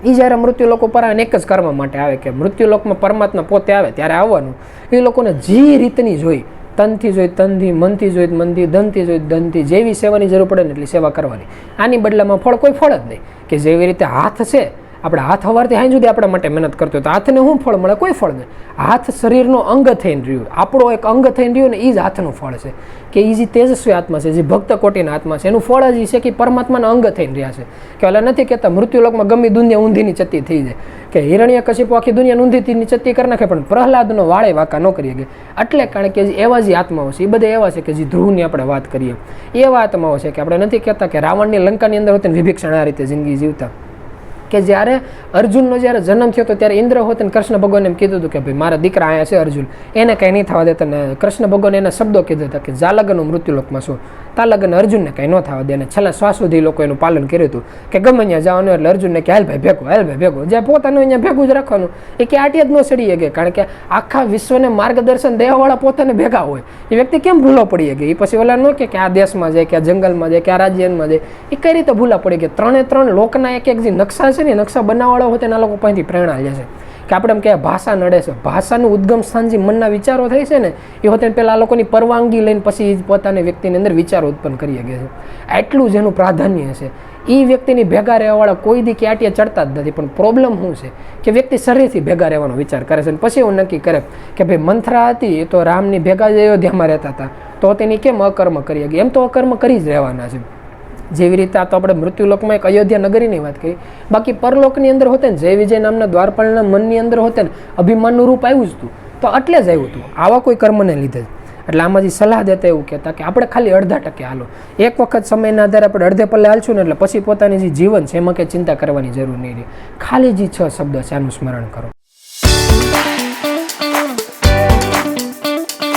એ જ્યારે મૃત્યુલોકો પર આવે એક જ કર્મ માટે આવે કે મૃત્યુલોકમાં પરમાત્મા પોતે આવે ત્યારે આવવાનું. એ લોકોને જે રીતની જોઈ, તનથી જોઈ તનથી, મનથી જોઈ મનથી, ધનથી જોઈ ધનથી, જેવી સેવાની જરૂર પડે ને એટલી સેવા કરવાની. આની બદલામાં કોઈ ફળ જ નહીં. કે જેવી રીતે હાથ છે, આપણે હાથ સવારથી હાઈ સુધી આપણા માટે મહેનત કરતો હોય તો હાથને શું ફળ મળે? કોઈ ફળ નહીં. હાથ શરીરનો અંગ થઈને રહ્યું, આપણો એક અંગ થઈને રહ્યું ને એ જ હાથનું ફળ છે. કે એ જે તેજસ્વી આત્મા છે, જે ભક્ત કોટીના આત્મા છે, એનું ફળ જ છે કે પરમાત્માના અંગ થઈને રહ્યા છે. કે ઓલા નથી કહેતા મૃત્યુલોકમાં ગમી દુનિયા ઊંધીની ચત્તી થઈ જાય, કે હિરણ્યકશિપુ આખી દુનિયા ઊંધીની ચત્તી કરી નાખે પણ પ્રહલાદનો વાળે વાંકા ન કરી શકે. એટલે કારણ કે એવા જે આત્માઓ છે એ બધા એવા છે કે જે ધ્રુવની આપણે વાત કરીએ એવા આત્માઓ છે કે આપણે નથી કહેતા કે રાવણની લંકાની અંદર હોતે વિભીષણ આ રીતે જિંદગી જીવતા. કે જ્યારે અર્જુનનો જ્યારે જન્મ થયો હતો ત્યારે ઇન્દ્ર હોત ને કૃષ્ણ ભગવાન એમ કીધું હતું કે ભાઈ મારા દીકરા અહીંયા છે અર્જુન, એને કંઈ નહીં થવા દેતા. ને કૃષ્ણ ભગવાન એના શબ્દો કીધા હતા કે જા લગન મૃત્યુલોકમાં શું, તા લગન અર્જુનને કંઈ ન થવા દે. અને છેલ્લા શ્વાસ સુધી લોકો એનું પાલન કર્યું હતું કે ગમે ત્યાં જવાનું એટલે અર્જુનને કે હાલ ભાઈ ભેગો જ્યાં પોતાનું અહીંયા ભેગું જ રાખવાનું. એ કે આટી જ ન સડી શકે, કારણ કે આખા વિશ્વને માર્ગદર્શન દેવાવાળા પોતાને ભેગા હોય. એ વ્યક્તિ કેમ ભૂલો પડી શકે? એ પછી ઓલા ન કે આ દેશમાં જાય, કે આ જંગલમાં જાય, કે આ રાજ્યમાં જાય. એ કઈ રીતે ભૂલા પડી કે ત્રણ લોકના એક જે નકશા છે ને નકશા બનાવવાળા હોય તેના લોકો પાસેથી પ્રેરણા લે છે. કે આપણે એમ કહેવાય ભાષા નડે છે. ભાષાનું ઉદ્ગમ સ્થાન જે મનના વિચારો થાય છે ને એ હોતે પહેલાં આ લોકોની પરવાનગી લઈને પછી પોતાની વ્યક્તિની અંદર વિચારો ઉત્પન્ન કરી શકે છે. એટલું જ એનું પ્રાધાન્ય છે. એ વ્યક્તિની ભેગા રહેવાવાળા કોઈ દી ક્યાંટીએ ચડતા જ નથી. પણ પ્રોબ્લેમ શું છે કે વ્યક્તિ શરીરથી ભેગા રહેવાનો વિચાર કરે છે અને પછી એવું નક્કી કરે કે ભાઈ મંથરા હતી એ તો રામની ભેગા જ અયોધ્યામાં રહેતા હતા તો તેની કેમ અકર્મ કરી શકે? એમ તો અકર્મ કરી જ રહેવાના છે. જેવી રીતે આ તો આપણે મૃત્યુલોકમાં એક અયોધ્યા નગરીની વાત કરી. બાકી પરલોકની અંદર હોતે ને જય વિજય નામના દ્વારપાળના મનની અંદર હોતે ને અભિમાનનું રૂપ આવ્યું જ હતું તો એટલે જ આવ્યું હતું આવા કોઈ કર્મને લીધે જ. એટલે આમાં જે સલાહ દેતા એવું કહેતા કે આપણે ખાલી 0.5% હાલો. એક વખત સમયના આધારે આપણે અડધે પલ્લે હાલશું ને એટલે પછી પોતાની જે જીવન છે એમાં કંઈ ચિંતા કરવાની જરૂર નહીં રહે. ખાલી જે 6 શબ્દ છે આનું સ્મરણ કરો.